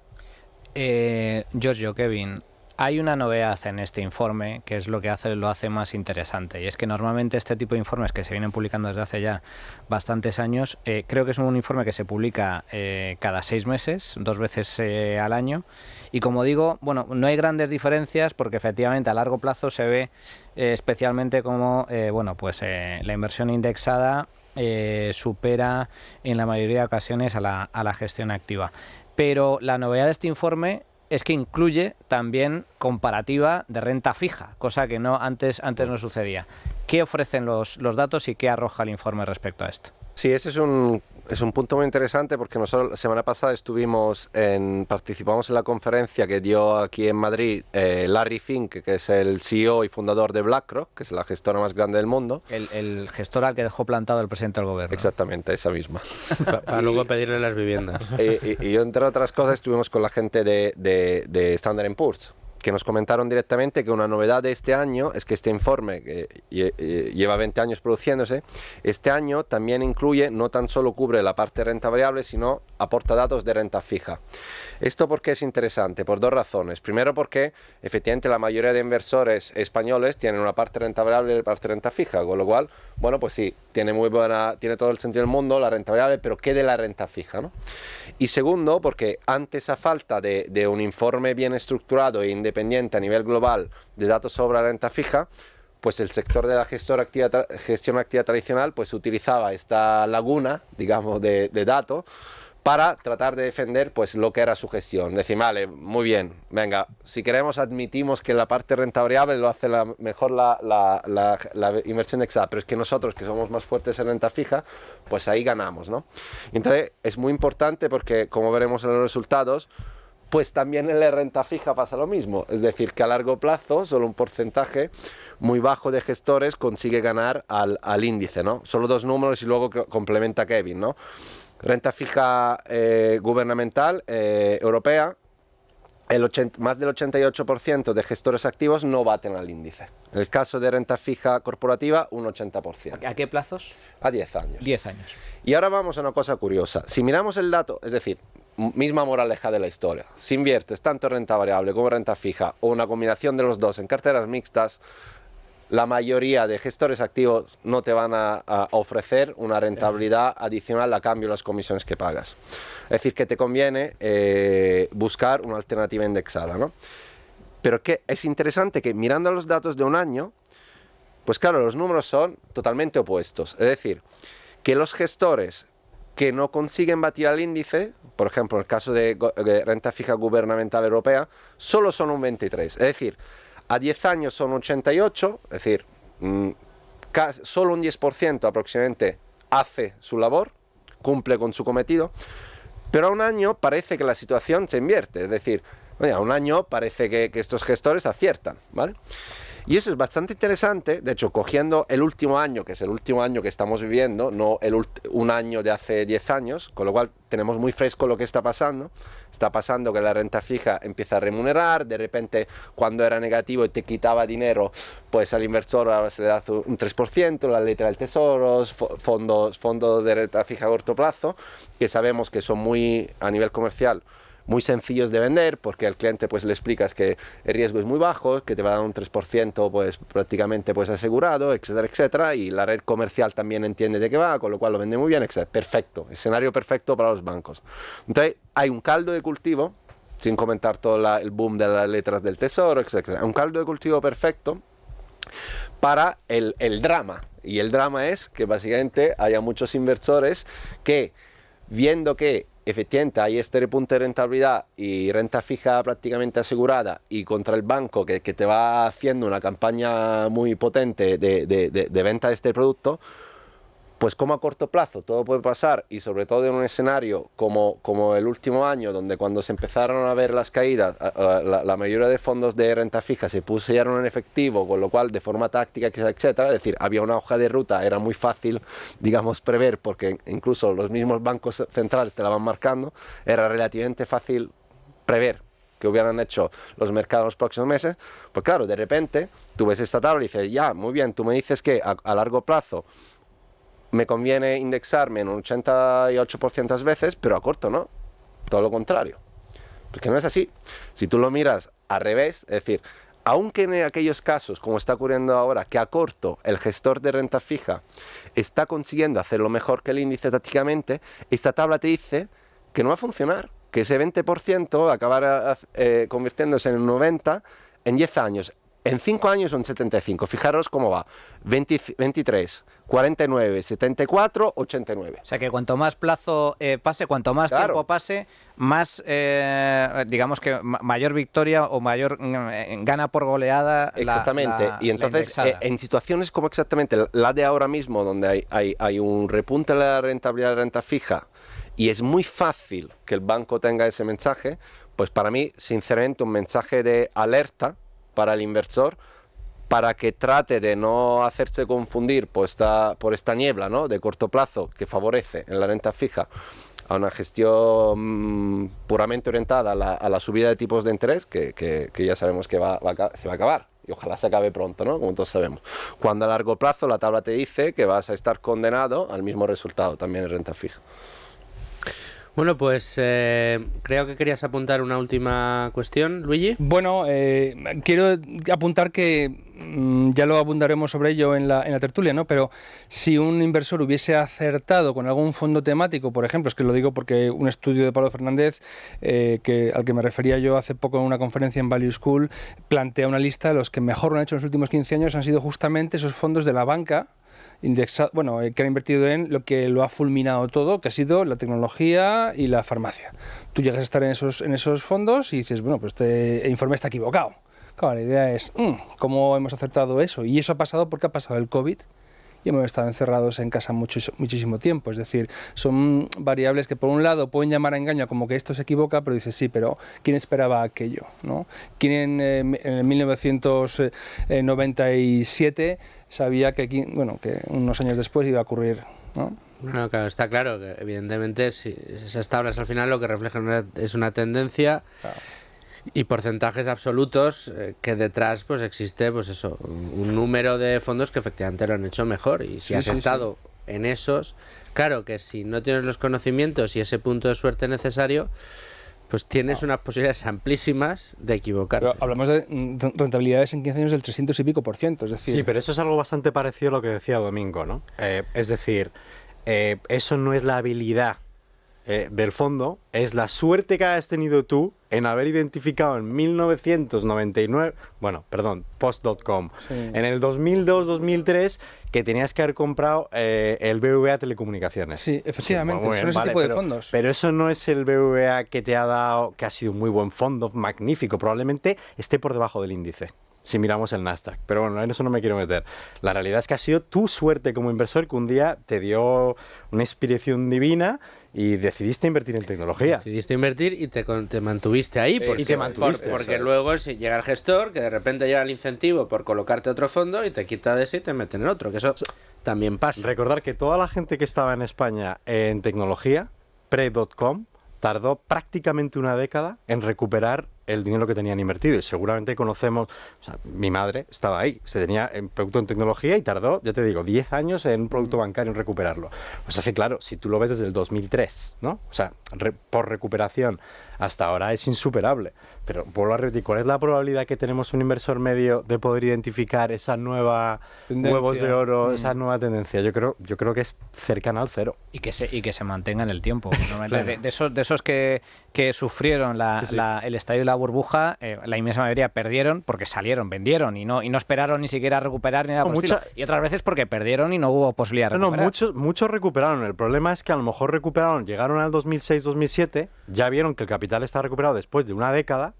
Giorgio, Kevin, hay una novedad en este informe que es lo que lo hace más interesante, y es que normalmente este tipo de informes que se vienen publicando desde hace ya bastantes años, creo que es un informe que se publica cada 6 meses, 2 veces al año, y como digo, bueno, no hay grandes diferencias porque efectivamente a largo plazo se ve especialmente como la inversión indexada supera en la mayoría de ocasiones a la gestión activa. Pero la novedad de este informe es que incluye también comparativa de renta fija, cosa que antes no sucedía. ¿Qué ofrecen los datos y qué arroja el informe respecto a esto? Sí, ese es un punto muy interesante porque nosotros la semana pasada participamos en la conferencia que dio aquí en Madrid Larry Fink, que es el CEO y fundador de BlackRock, que es la gestora más grande del mundo. El gestor al que dejó plantado el presidente del gobierno. Exactamente, esa misma. Para luego pedirle las viviendas. Y entre otras cosas estuvimos con la gente de Standard & Poor's, que nos comentaron directamente que una novedad de este año es que este informe, que lleva 20 años produciéndose, este año también incluye, no tan solo cubre la parte de renta variable, sino aporta datos de renta fija. ¿Esto por qué es interesante? Por dos razones. Primero, porque efectivamente la mayoría de inversores españoles tienen una parte de renta variable y una parte de renta fija, con lo cual, bueno, pues sí, tiene todo el sentido del mundo la renta variable, pero ¿qué de la renta fija, no? Y segundo, porque ante esa falta de un informe bien estructurado e independiente a nivel global de datos sobre la renta fija, pues el sector de la gestión activa tradicional pues utilizaba esta laguna, digamos, de datos para tratar de defender pues lo que era su gestión. Decir, vale, muy bien, venga, si queremos admitimos que la parte de renta variable lo hace mejor la inversión indexada, pero es que nosotros que somos más fuertes en renta fija, pues ahí ganamos, ¿no? Entonces es muy importante porque, como veremos en los resultados, pues también en la renta fija pasa lo mismo, es decir, que a largo plazo solo un porcentaje muy bajo de gestores consigue ganar al índice, ¿no? Solo dos números y luego complementa Kevin, ¿no? Renta fija gubernamental europea, más del 88% de gestores activos no baten al índice. En el caso de renta fija corporativa, un 80%. ¿A qué plazos? A 10 años. 10 años. Y ahora vamos a una cosa curiosa. Si miramos el dato, es decir, misma moraleja de la historia, si inviertes tanto renta variable como renta fija o una combinación de los dos en carteras mixtas, la mayoría de gestores activos no te van a ofrecer una rentabilidad adicional a cambio de las comisiones que pagas. Es decir, que te conviene buscar una alternativa indexada, ¿no? Pero que es interesante que mirando los datos de un año, pues claro, los números son totalmente opuestos. Es decir, que los gestores que no consiguen batir al índice, por ejemplo, en el caso de renta fija gubernamental europea, solo son un 23. Es decir, a 10 años son 88, es decir, solo un 10% aproximadamente hace su labor, cumple con su cometido, pero a un año parece que la situación se invierte, es decir, a un año parece que estos gestores aciertan, ¿vale? Y eso es bastante interesante, de hecho, cogiendo el último año, que es el último año que estamos viviendo, no un año de hace 10 años, con lo cual tenemos muy fresco lo que está pasando. Está pasando que la renta fija empieza a remunerar, de repente cuando era negativo y te quitaba dinero, pues al inversor ahora se le da un 3%, la letra del tesoro, fondos de renta fija a corto plazo, que sabemos que son muy, a nivel comercial, muy sencillos de vender, porque al cliente pues le explicas que el riesgo es muy bajo, que te va a dar un 3% pues prácticamente pues asegurado, etcétera, etcétera, y la red comercial también entiende de qué va, con lo cual lo vende muy bien, etcétera. Perfecto, escenario perfecto para los bancos. Entonces hay un caldo de cultivo, sin comentar todo el boom de las letras del tesoro, etcétera, un caldo de cultivo perfecto para el drama, y el drama es que básicamente haya muchos inversores que, viendo que efectivamente hay este repunte de rentabilidad y renta fija prácticamente asegurada y contra el banco que te va haciendo una campaña muy potente de venta de este producto, pues como a corto plazo todo puede pasar, y sobre todo en un escenario como el último año, donde cuando se empezaron a ver las caídas, la mayoría de fondos de renta fija se pusieron en efectivo, con lo cual de forma táctica, etcétera, es decir, había una hoja de ruta, era muy fácil, digamos, prever, porque incluso los mismos bancos centrales te la van marcando, era relativamente fácil prever que hubieran hecho los mercados los próximos meses. Pues claro, de repente tú ves esta tabla y dices, ya, muy bien, tú me dices que a largo plazo me conviene indexarme en un 88% de veces, pero a corto no, todo lo contrario, porque no es así. Si tú lo miras al revés, es decir, aunque en aquellos casos, como está ocurriendo ahora, que a corto el gestor de renta fija está consiguiendo hacerlo mejor que el índice tácticamente, esta tabla te dice que no va a funcionar, que ese 20% acabará convirtiéndose en un 90% en 10 años. En 5 años son 75. Fijaros cómo va. 23, 49, 74, 89. O sea que cuanto más plazo pase, cuanto más tiempo pase, más, digamos que mayor victoria o mayor gana por goleada. Exactamente. Y entonces, en situaciones como exactamente la de ahora mismo, donde hay un repunte de la rentabilidad de renta fija y es muy fácil que el banco tenga ese mensaje, pues para mí, sinceramente, un mensaje de alerta para el inversor, para que trate de no hacerse confundir por esta niebla, ¿no?, de corto plazo que favorece en la renta fija a una gestión puramente orientada a la subida de tipos de interés, que ya sabemos que se va a acabar, y ojalá se acabe pronto, ¿no?, como todos sabemos. Cuando a largo plazo la tabla te dice que vas a estar condenado al mismo resultado también en renta fija. Bueno, pues creo que querías apuntar una última cuestión, Luigi. Bueno, quiero apuntar que ya lo abundaremos sobre ello en la tertulia, ¿no? Pero si un inversor hubiese acertado con algún fondo temático, por ejemplo, es que lo digo porque un estudio de Pablo Fernández, al que me refería yo hace poco en una conferencia en Value School, plantea una lista de los que mejor lo han hecho en los últimos 15 años, han sido justamente esos fondos de la banca, que han invertido en lo que lo ha fulminado todo, que ha sido la tecnología y la farmacia. Tú llegas a estar en esos fondos y dices, bueno, pues este informe está equivocado. Claro, la idea es, ¿cómo hemos acertado eso? Y eso ha pasado porque ha pasado el COVID y hemos estado encerrados en casa muchísimo tiempo. Es decir, son variables que por un lado pueden llamar a engaño como que esto se equivoca, pero dices, sí, pero ¿quién esperaba aquello, ¿no? ¿Quién en 1997 sabía que unos años después iba a ocurrir, ¿no? Bueno, claro, está claro que evidentemente si esas tablas al final lo que reflejan es una tendencia. Claro. Y porcentajes absolutos que detrás pues existe pues eso, un número de fondos que efectivamente lo han hecho mejor, y si has estado en esos, claro que si no tienes los conocimientos y ese punto de suerte necesario, pues tienes unas posibilidades amplísimas de equivocarte. Pero hablamos de rentabilidades en 15 años del 300 y pico %, es decir... Sí, pero eso es algo bastante parecido a lo que decía Domingo, ¿no? Es decir, eso no es la habilidad del fondo, es la suerte que has tenido tú en haber identificado en 1999, post.com, en el 2002-2003, que tenías que haber comprado el BBVA Telecomunicaciones. Sí, efectivamente, son ese tipo de fondos. Pero eso no es el BBVA que te ha dado, que ha sido un muy buen fondo, magnífico, probablemente esté por debajo del índice, si miramos el Nasdaq. Pero bueno, en eso no me quiero meter. La realidad es que ha sido tu suerte como inversor, que un día te dio una inspiración divina y decidiste invertir en tecnología. Decidiste invertir y te mantuviste ahí. Porque luego si llega el gestor, que de repente llega el incentivo por colocarte otro fondo y te quita de ese y te mete en el otro, que eso también pasa. Recordar que toda la gente que estaba en España en tecnología, pre.com, tardó prácticamente una década en recuperar el dinero que tenían invertido. Y seguramente conocemos, mi madre estaba ahí, se tenía en producto en tecnología y tardó, ya te digo, 10 años en un producto bancario en recuperarlo. O sea que claro, si tú lo ves desde el 2003, ¿no? O sea, por recuperación hasta ahora es insuperable. Pero vuelvo a repetir, ¿cuál es la probabilidad que tenemos un inversor medio de poder identificar esa nueva huevos de oro, esa nueva tendencia? Yo creo que es cercana al cero. Y que se mantenga en el tiempo. Claro. de esos que sufrieron el estadio de la burbuja, la inmensa mayoría perdieron porque salieron, vendieron y no esperaron ni siquiera recuperar ni nada por el estilo. Y otras veces porque perdieron y no hubo posibilidad de recuperar. Muchos recuperaron. El problema es que a lo mejor recuperaron, llegaron al 2006-2007, ya vieron que el capital está recuperado después de una década.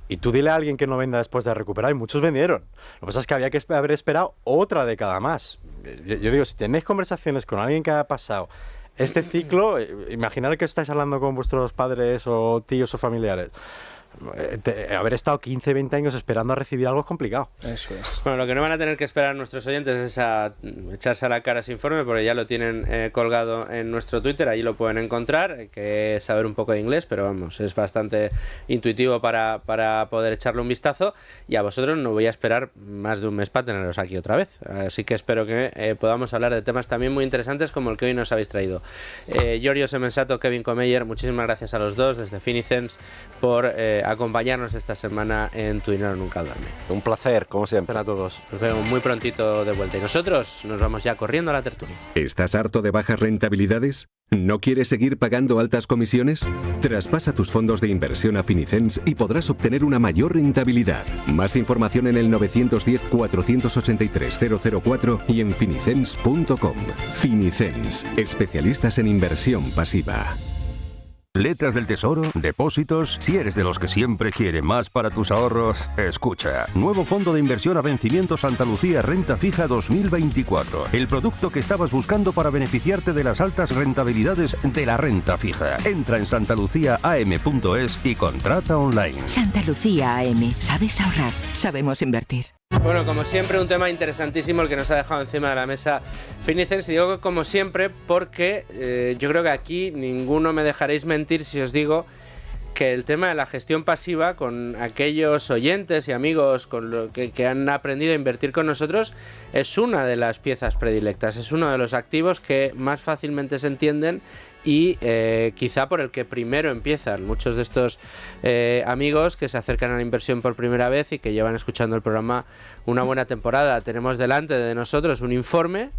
Y tú dile a alguien que no venda después de recuperar, y muchos vendieron. Lo que pasa es que había que haber esperado otra década más. Yo digo, si tenéis conversaciones con alguien que haya pasado este ciclo, imaginar que estáis hablando con vuestros padres o tíos o familiares. Haber estado 15, 20 años esperando a recibir algo es complicado. Eso es. Bueno, lo que no van a tener que esperar nuestros oyentes es a echarse a la cara ese informe, porque ya lo tienen colgado en nuestro Twitter, ahí lo pueden encontrar. Hay que saber un poco de inglés, pero vamos, es bastante intuitivo para poder echarle un vistazo, y a vosotros no voy a esperar más de un mes para teneros aquí otra vez, así que espero que podamos hablar de temas también muy interesantes como el que hoy nos habéis traído. Giorgio Semensato, Kevin Comeyer, muchísimas gracias a los dos desde Finicens por acompañarnos esta semana en Tu Dinero Nunca Duerme. Un placer, como siempre, a todos. Nos vemos muy prontito de vuelta y nosotros nos vamos ya corriendo a la tertulia. ¿Estás harto de bajas rentabilidades? ¿No quieres seguir pagando altas comisiones? Traspasa tus fondos de inversión a Finicens y podrás obtener una mayor rentabilidad. Más información en el 910-483-004 y en finicens.com. Finicens, especialistas en inversión pasiva. Letras del Tesoro, depósitos. Si eres de los que siempre quiere más para tus ahorros, escucha. Nuevo fondo de inversión a vencimiento Santa Lucía Renta Fija 2024. El producto que estabas buscando para beneficiarte de las altas rentabilidades de la renta fija. Entra en santaluciaam.es y contrata online. Santa Lucía AM. ¿Sabes ahorrar? Sabemos invertir. Bueno, como siempre, un tema interesantísimo el que nos ha dejado encima de la mesa Finicens. Y digo que como siempre porque yo creo que aquí ninguno me dejaréis mentir si os digo que el tema de la gestión pasiva, con aquellos oyentes y amigos con lo que han aprendido a invertir con nosotros, es una de las piezas predilectas, es uno de los activos que más fácilmente se entienden y quizá por el que primero empiezan muchos de estos amigos que se acercan a la inversión por primera vez y que llevan escuchando el programa una buena temporada. Tenemos delante de nosotros un informe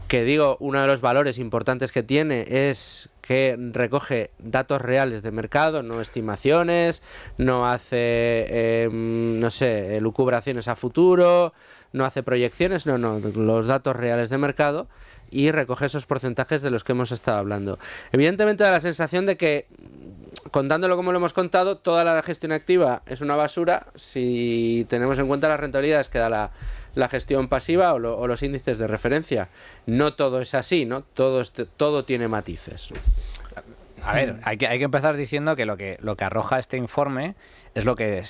que, digo, uno de los valores importantes que tiene es que recoge datos reales de mercado, no estimaciones, no hace, lucubraciones a futuro, no hace proyecciones, no, los datos reales de mercado, y recoge esos porcentajes de los que hemos estado hablando. Evidentemente da la sensación de que, contándolo como lo hemos contado, toda la gestión activa es una basura si tenemos en cuenta las rentabilidades que da la gestión pasiva o los índices de referencia. No todo es así, ¿no? Todo tiene matices. A ver, hay que empezar diciendo que lo que arroja este informe es lo que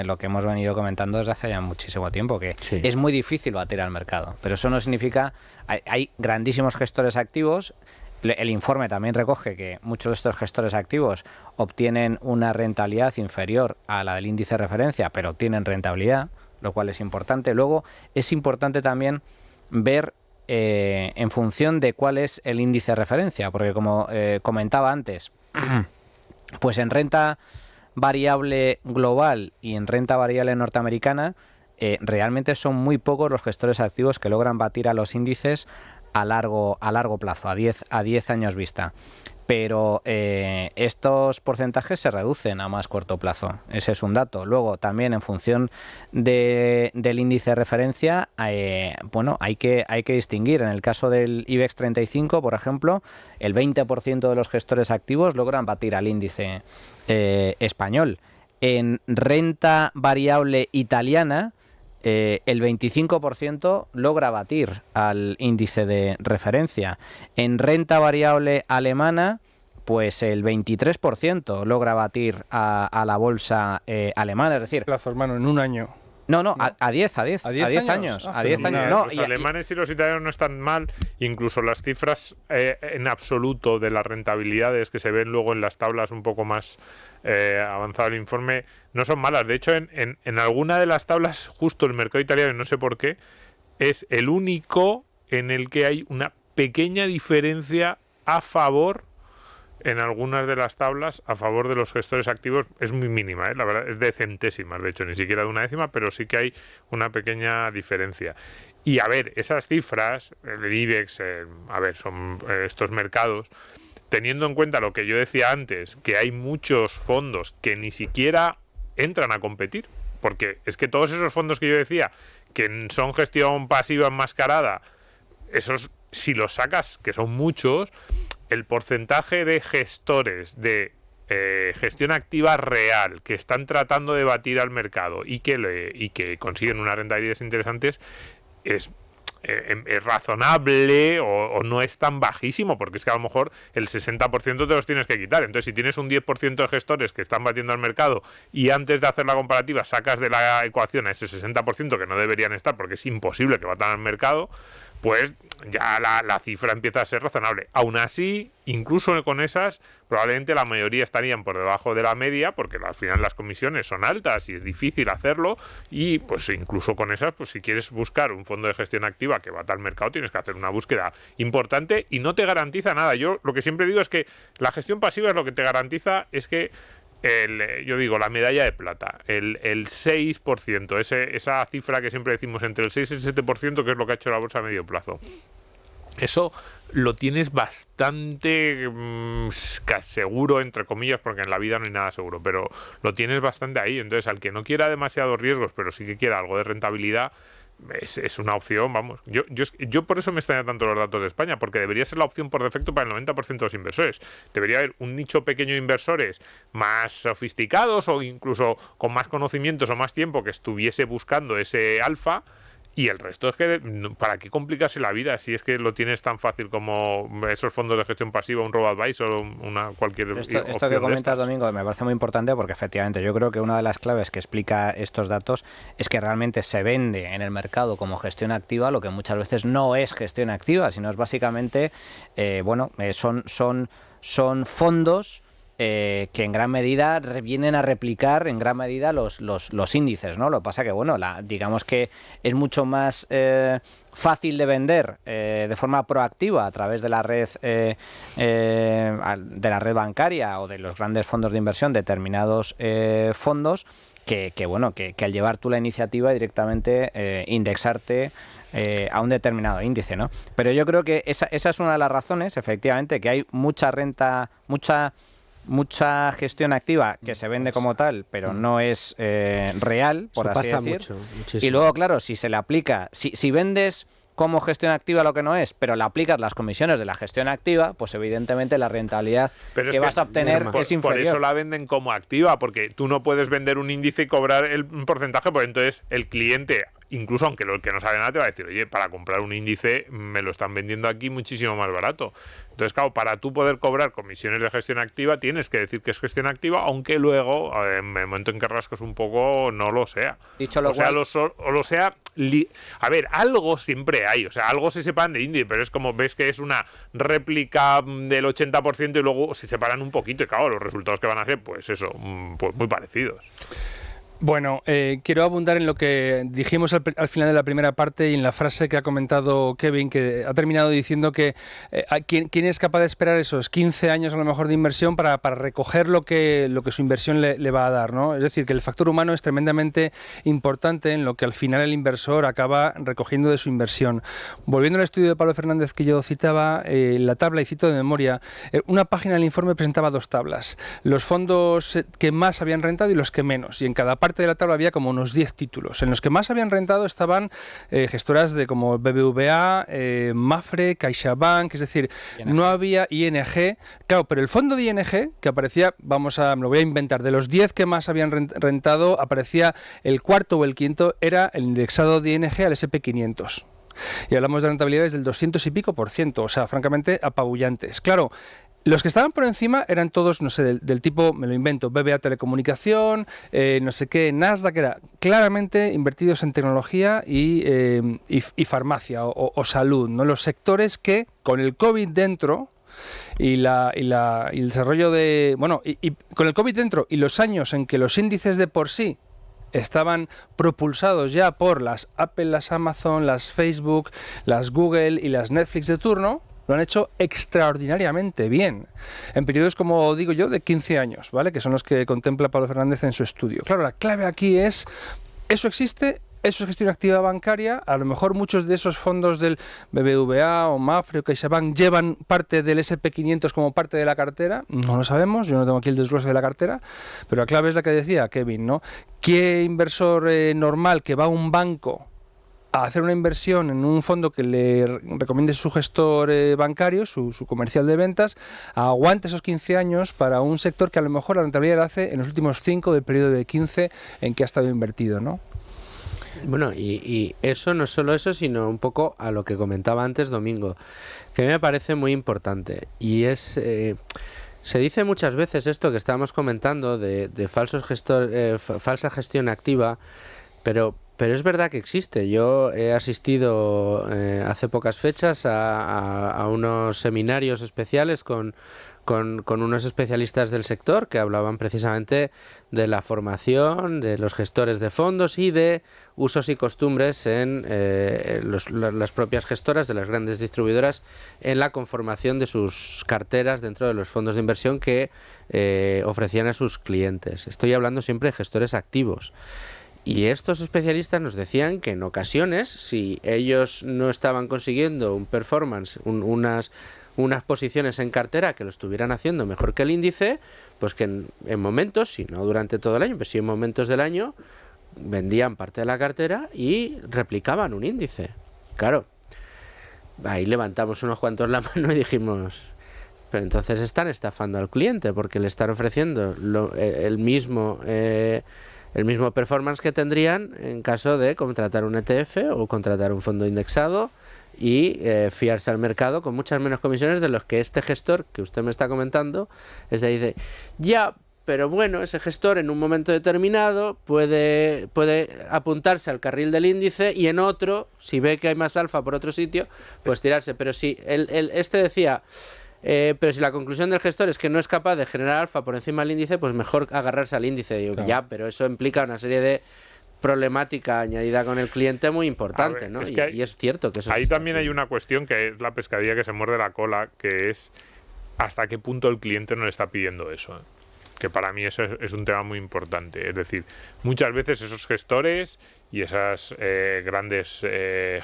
lo que hemos venido comentando desde hace ya muchísimo tiempo, que sí, es muy difícil batir al mercado. Pero eso no significa... Hay grandísimos gestores activos. El informe también recoge que muchos de estos gestores activos obtienen una rentabilidad inferior a la del índice de referencia, pero obtienen rentabilidad, lo cual es importante. Luego, es importante también ver en función de cuál es el índice de referencia, porque como comentaba antes, pues en renta variable global y en renta variable norteamericana, realmente son muy pocos los gestores activos que logran batir a los índices a largo plazo, a 10 años vista. Pero estos porcentajes se reducen a más corto plazo. Ese es un dato. Luego, también en función del índice de referencia, hay que distinguir. En el caso del IBEX 35, por ejemplo, el 20% de los gestores activos logran batir al índice español. En renta variable italiana, el 25% logra batir al índice de referencia. En renta variable alemana, pues el 23% logra batir a la bolsa alemana, es decir... Plazo, hermano, en un año. No, a 10 años. No, los alemanes y los italianos no están mal, incluso las cifras en absoluto de las rentabilidades que se ven luego en las tablas un poco más avanzado el informe no son malas. De hecho, en alguna de las tablas, justo el mercado italiano, no sé por qué, es el único en el que hay una pequeña diferencia a favor, en algunas de las tablas, a favor de los gestores activos. Es muy mínima, la verdad, es de centésimas, de hecho, ni siquiera de una décima, pero sí que hay una pequeña diferencia. Y a ver, esas cifras, el IBEX, son estos mercados, teniendo en cuenta lo que yo decía antes, que hay muchos fondos que ni siquiera entran a competir, porque es que todos esos fondos que yo decía, que son gestión pasiva enmascarada, esos, si los sacas, que son muchos, el porcentaje de gestores de gestión activa real que están tratando de batir al mercado y que consiguen unas rentabilidades interesantes es razonable o no es tan bajísimo, porque es que a lo mejor el 60% te los tienes que quitar. Entonces, si tienes un 10% de gestores que están batiendo al mercado y antes de hacer la comparativa sacas de la ecuación a ese 60% que no deberían estar porque es imposible que batan al mercado, pues ya la cifra empieza a ser razonable. Aún así, incluso con esas, probablemente la mayoría estarían por debajo de la media, porque al final las comisiones son altas y es difícil hacerlo, y pues incluso con esas, pues si quieres buscar un fondo de gestión activa que bata al mercado, tienes que hacer una búsqueda importante y no te garantiza nada. Yo lo que siempre digo es que la gestión pasiva es lo que te garantiza es que la medalla de plata, el 6%, esa cifra que siempre decimos entre el 6 y el 7%, que es lo que ha hecho la bolsa a medio plazo. eso lo tienes bastante seguro, entre comillas, porque en la vida no hay nada seguro, pero lo tienes bastante ahí. Entonces, al que no quiera demasiados riesgos, pero sí que quiera algo de rentabilidad, es una opción, vamos. Yo por eso me extrañan tanto los datos de España, porque debería ser la opción por defecto para el 90% de los inversores. Debería haber un nicho pequeño de inversores más sofisticados o incluso con más conocimientos o más tiempo que estuviese buscando ese alfa. Y el resto es que, ¿para qué complicarse la vida si es que lo tienes tan fácil como esos fondos de gestión pasiva, un robo-advisor o cualquier opción? Esto que comentas, Domingo, me parece muy importante porque efectivamente yo creo que una de las claves que explica estos datos es que realmente se vende en el mercado como gestión activa lo que muchas veces no es gestión activa, sino es básicamente, son fondos que en gran medida vienen a replicar en gran medida los índices, ¿no? Lo que pasa que, bueno, digamos que es mucho más fácil de vender de forma proactiva a través de la red bancaria o de los grandes fondos de inversión, determinados fondos, que al llevar tú la iniciativa directamente indexarte a un determinado índice, ¿no? Pero yo creo que esa es una de las razones, efectivamente, que hay mucha renta, mucha gestión activa que se vende como tal, pero no es real, por así decir. Y luego, claro, si se le aplica, si vendes como gestión activa lo que no es, pero le aplicas las comisiones de la gestión activa, pues evidentemente la rentabilidad que vas a obtener es inferior. Por eso la venden como activa, porque tú no puedes vender un índice y cobrar el porcentaje, porque entonces el cliente, incluso aunque el que no sabe nada, te va a decir, oye, para comprar un índice me lo están vendiendo aquí muchísimo más barato. Entonces, claro, para tú poder cobrar comisiones de gestión activa tienes que decir que es gestión activa, aunque luego, en el momento en que rascas un poco, no lo sea. Dicho lo cual, a ver, algo siempre hay, o sea, algo se separan de índice, pero es como ves que es una réplica del 80% y luego se separan un poquito y claro, los resultados que van a ser, pues eso, pues muy parecidos. Bueno, quiero abundar en lo que dijimos al final de la primera parte y en la frase que ha comentado Kevin, que ha terminado diciendo que ¿quién es capaz de esperar esos 15 años a lo mejor de inversión para recoger lo que su inversión le va a dar, ¿no? Es decir, que el factor humano es tremendamente importante en lo que al final el inversor acaba recogiendo de su inversión. Volviendo al estudio de Pablo Fernández que yo citaba, la tabla, y cito de memoria, una página del informe presentaba dos tablas, los fondos que más habían rentado y los que menos, y en cada parte de la tabla había como unos 10 títulos. En los que más habían rentado estaban gestoras como BBVA, Mapfre, CaixaBank, es decir, ING. No había ING, claro, pero el fondo de ING que aparecía, me lo voy a inventar, de los 10 que más habían rentado, aparecía el cuarto o el quinto, era el indexado de ING al SP500. Y hablamos de rentabilidades del 200 y pico %, o sea, francamente apabullantes. Claro, los que estaban por encima eran todos, no sé, del tipo, me lo invento, BBA Telecomunicación, no sé qué, Nasdaq, era claramente invertidos en tecnología y farmacia o salud, ¿no? Los sectores que con el COVID dentro y el desarrollo de... Bueno, y con el COVID dentro y los años en que los índices de por sí estaban propulsados ya por las Apple, las Amazon, las Facebook, las Google y las Netflix de turno, lo han hecho extraordinariamente bien, en periodos, como digo yo, de 15 años, ¿vale? Que son los que contempla Pablo Fernández en su estudio. Claro, la clave aquí es, eso existe, eso es gestión activa bancaria, a lo mejor muchos de esos fondos del BBVA o Mapfre o CaixaBank llevan parte del SP500 como parte de la cartera, no lo sabemos, yo no tengo aquí el desglose de la cartera, pero la clave es la que decía Kevin, ¿no? ¿Qué inversor normal que va a un banco a hacer una inversión en un fondo que le recomiende su gestor bancario, su comercial de ventas, aguante esos 15 años para un sector que a lo mejor la rentabilidad la hace en los últimos 5 del periodo de 15 en que ha estado invertido, ¿no? Bueno, y eso no es solo eso, sino un poco a lo que comentaba antes Domingo, que a mí me parece muy importante, y es... se dice muchas veces esto que estábamos comentando de falsa gestión activa, pero es verdad que existe. Yo he asistido hace pocas fechas a unos seminarios especiales con unos especialistas del sector que hablaban precisamente de la formación de los gestores de fondos y de usos y costumbres en las propias gestoras de las grandes distribuidoras en la conformación de sus carteras dentro de los fondos de inversión que ofrecían a sus clientes. Estoy hablando siempre de gestores activos. Y estos especialistas nos decían que en ocasiones, si ellos no estaban consiguiendo un performance, unas posiciones en cartera que lo estuvieran haciendo mejor que el índice, pues que en momentos, si no durante todo el año, pero sí en momentos del año, vendían parte de la cartera y replicaban un índice. Claro, ahí levantamos unos cuantos la mano y dijimos, pero entonces están estafando al cliente porque le están ofreciendo el mismo performance que tendrían en caso de contratar un ETF o contratar un fondo indexado y fiarse al mercado con muchas menos comisiones de los que este gestor que usted me está comentando dice, ya, pero bueno, ese gestor en un momento determinado puede apuntarse al carril del índice y en otro, si ve que hay más alfa por otro sitio, pues tirarse. Pero si este decía, pero si la conclusión del gestor es que no es capaz de generar alfa por encima del índice, pues mejor agarrarse al índice. Digo, claro. Ya, pero eso implica una serie de problemática añadida con el cliente muy importante, ¿no? Y es cierto que eso ahí también hay una cuestión que es la pescadilla que se muerde la cola, que es hasta qué punto el cliente no le está pidiendo eso, ¿eh? Que para mí eso es un tema muy importante. Es decir, muchas veces esos gestores y esas grandes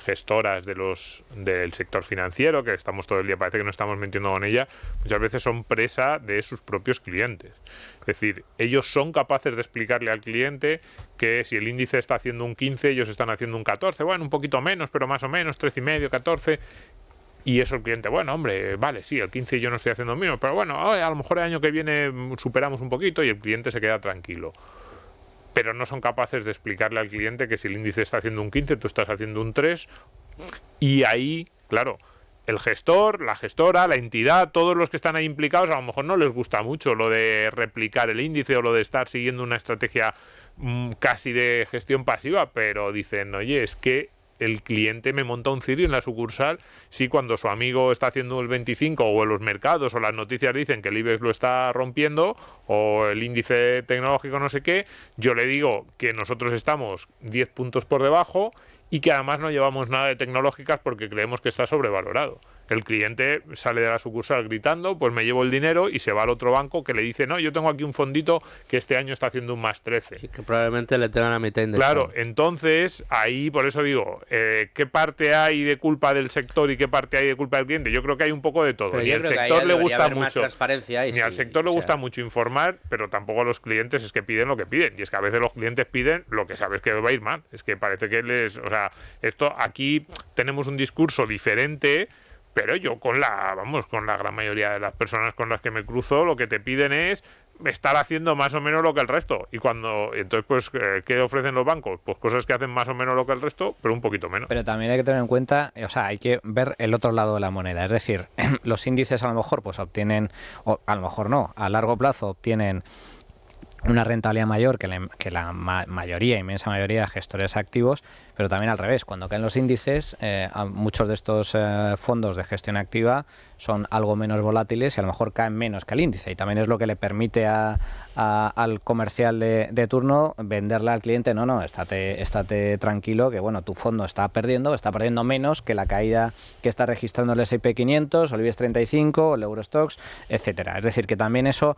gestoras del sector financiero, que estamos todo el día, parece que no estamos mintiendo con ella, muchas veces son presa de sus propios clientes. Es decir, ellos son capaces de explicarle al cliente que si el índice está haciendo un 15, ellos están haciendo un 14, bueno, un poquito menos, pero más o menos, 13,5, 14... Y eso el cliente, bueno, hombre, vale, sí, el 15 yo no estoy haciendo lo mismo, pero bueno, a lo mejor el año que viene superamos un poquito y el cliente se queda tranquilo. Pero no son capaces de explicarle al cliente que si el índice está haciendo un 15, tú estás haciendo un 3. Y ahí, claro, el gestor, la gestora, la entidad, todos los que están ahí implicados, a lo mejor no les gusta mucho lo de replicar el índice o lo de estar siguiendo una estrategia casi de gestión pasiva, pero dicen, oye, es que el cliente me monta un cirio en la sucursal si cuando su amigo está haciendo el 25 o en los mercados o las noticias dicen que el IBEX lo está rompiendo o el índice tecnológico no sé qué, yo le digo que nosotros estamos 10 puntos por debajo y que además no llevamos nada de tecnológicas porque creemos que está sobrevalorado. El cliente sale de la sucursal gritando, pues me llevo el dinero y se va al otro banco que le dice, no, yo tengo aquí un fondito que este año está haciendo un más 13. Y que probablemente le tengan a mitad indexado. Claro, entonces ahí por eso digo, ¿qué parte hay de culpa del sector y qué parte hay de culpa del cliente? Yo creo que hay un poco de todo. Y al sector le gusta mucho. Ni al sector le gusta mucho informar, pero tampoco a los clientes es que piden lo que piden. Y es que a veces los clientes piden lo que sabes que va a ir mal. Es que parece que esto aquí tenemos un discurso diferente. Pero yo con la gran mayoría de las personas con las que me cruzo, lo que te piden es estar haciendo más o menos lo que el resto. Y entonces, pues, ¿qué ofrecen los bancos? Pues cosas que hacen más o menos lo que el resto, pero un poquito menos. Pero también hay que tener en cuenta, hay que ver el otro lado de la moneda. Es decir, los índices a lo mejor pues obtienen, o a lo mejor no, a largo plazo obtienen una rentabilidad mayor que la inmensa mayoría de gestores activos, pero también al revés. Cuando caen los índices, muchos de estos fondos de gestión activa son algo menos volátiles y a lo mejor caen menos que el índice. Y también es lo que le permite al comercial de turno venderle al cliente, no, estate tranquilo, que bueno, tu fondo está perdiendo menos que la caída que está registrando el S&P 500, o el IBEX 35, o el Eurostoxx, etcétera. Es decir, que también eso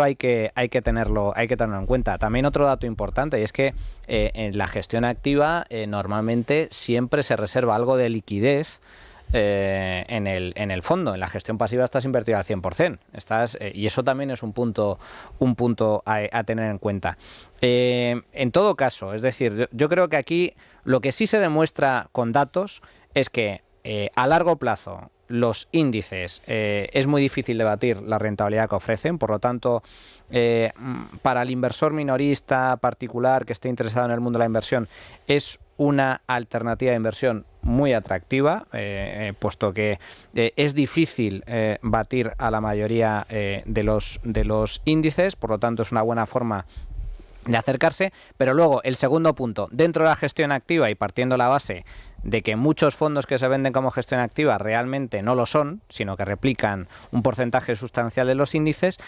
hay que tenerlo en cuenta. También otro dato importante, y es que en la gestión activa normalmente siempre se reserva algo de liquidez en el fondo. En la gestión pasiva estás invertido al 100%. Y eso también es un punto a tener en cuenta. En todo caso, es decir, yo creo que aquí lo que sí se demuestra con datos es que a largo plazo los índices es muy difícil de batir la rentabilidad que ofrecen, por lo tanto, para el inversor minorista particular que esté interesado en el mundo de la inversión, es una alternativa de inversión muy atractiva, puesto que es difícil batir a la mayoría de los índices, por lo tanto es una buena forma de acercarse. Pero luego, el segundo punto, dentro de la gestión activa y partiendo la base de que muchos fondos que se venden como gestión activa realmente no lo son, sino que replican un porcentaje sustancial de los índices,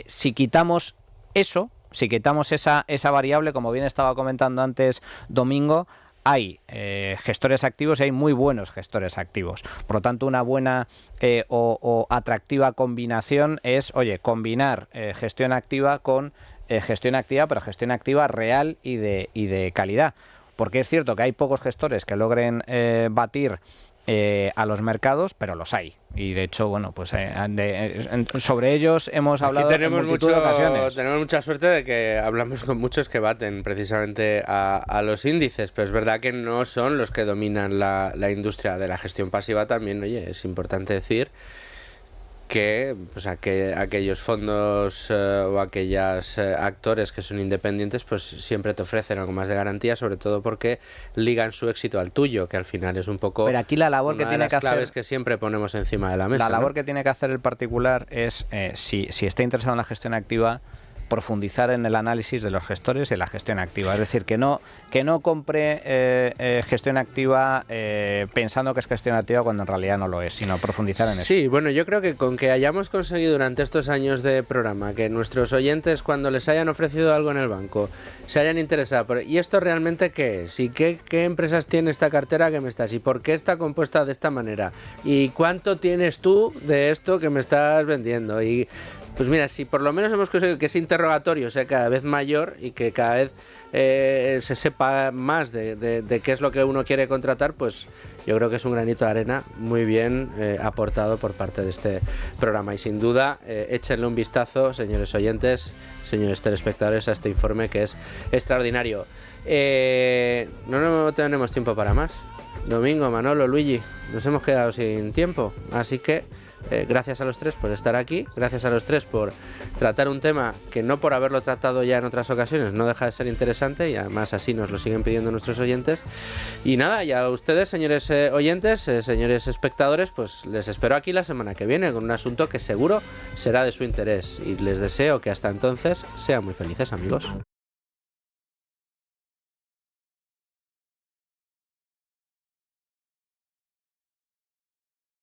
si quitamos esa variable, como bien estaba comentando antes Domingo, hay gestores activos y hay muy buenos gestores activos. Por lo tanto, una buena o atractiva combinación es, combinar gestión activa con gestión activa, pero gestión activa real y de calidad. Porque es cierto que hay pocos gestores que logren batir a los mercados, pero los hay. Y de hecho, bueno, pues sobre ellos hemos hablado en multitud de ocasiones. Tenemos mucha suerte de que hablamos con muchos que baten precisamente a los índices, pero es verdad que no son los que dominan la industria de la gestión pasiva también. Oye, es importante decir que pues aquellos fondos o aquellos actores que son independientes pues siempre te ofrecen algo más de garantía, sobre todo porque ligan su éxito al tuyo, que al final es un poco pero aquí la labor que tiene que hacer, claves que siempre ponemos encima de la mesa. La labor que tiene que hacer el particular es, si está interesado en la gestión activa, profundizar en el análisis de los gestores y la gestión activa. Es decir, que no compre gestión activa pensando que es gestión activa cuando en realidad no lo es, sino profundizar en eso. Sí, bueno, yo creo que con que hayamos conseguido durante estos años de programa que nuestros oyentes, cuando les hayan ofrecido algo en el banco, se hayan interesado por ¿y esto realmente qué es? ¿Y qué empresas tiene esta cartera que me estás? ¿Y por qué está compuesta de esta manera? ¿Y cuánto tienes tú de esto que me estás vendiendo? Y pues mira, si por lo menos hemos conseguido que ese interrogatorio sea cada vez mayor y que cada vez se sepa más de qué es lo que uno quiere contratar, pues yo creo que es un granito de arena muy bien aportado por parte de este programa. Y sin duda, échenle un vistazo, señores oyentes, señores telespectadores, a este informe que es extraordinario. No tenemos tiempo para más. Domingo, Manolo, Luigi, nos hemos quedado sin tiempo, así que gracias a los tres por estar aquí, gracias a los tres por tratar un tema que no por haberlo tratado ya en otras ocasiones no deja de ser interesante, y además así nos lo siguen pidiendo nuestros oyentes. Y nada, ya a ustedes, señores oyentes, señores espectadores, pues les espero aquí la semana que viene con un asunto que seguro será de su interés, y les deseo que hasta entonces sean muy felices, amigos.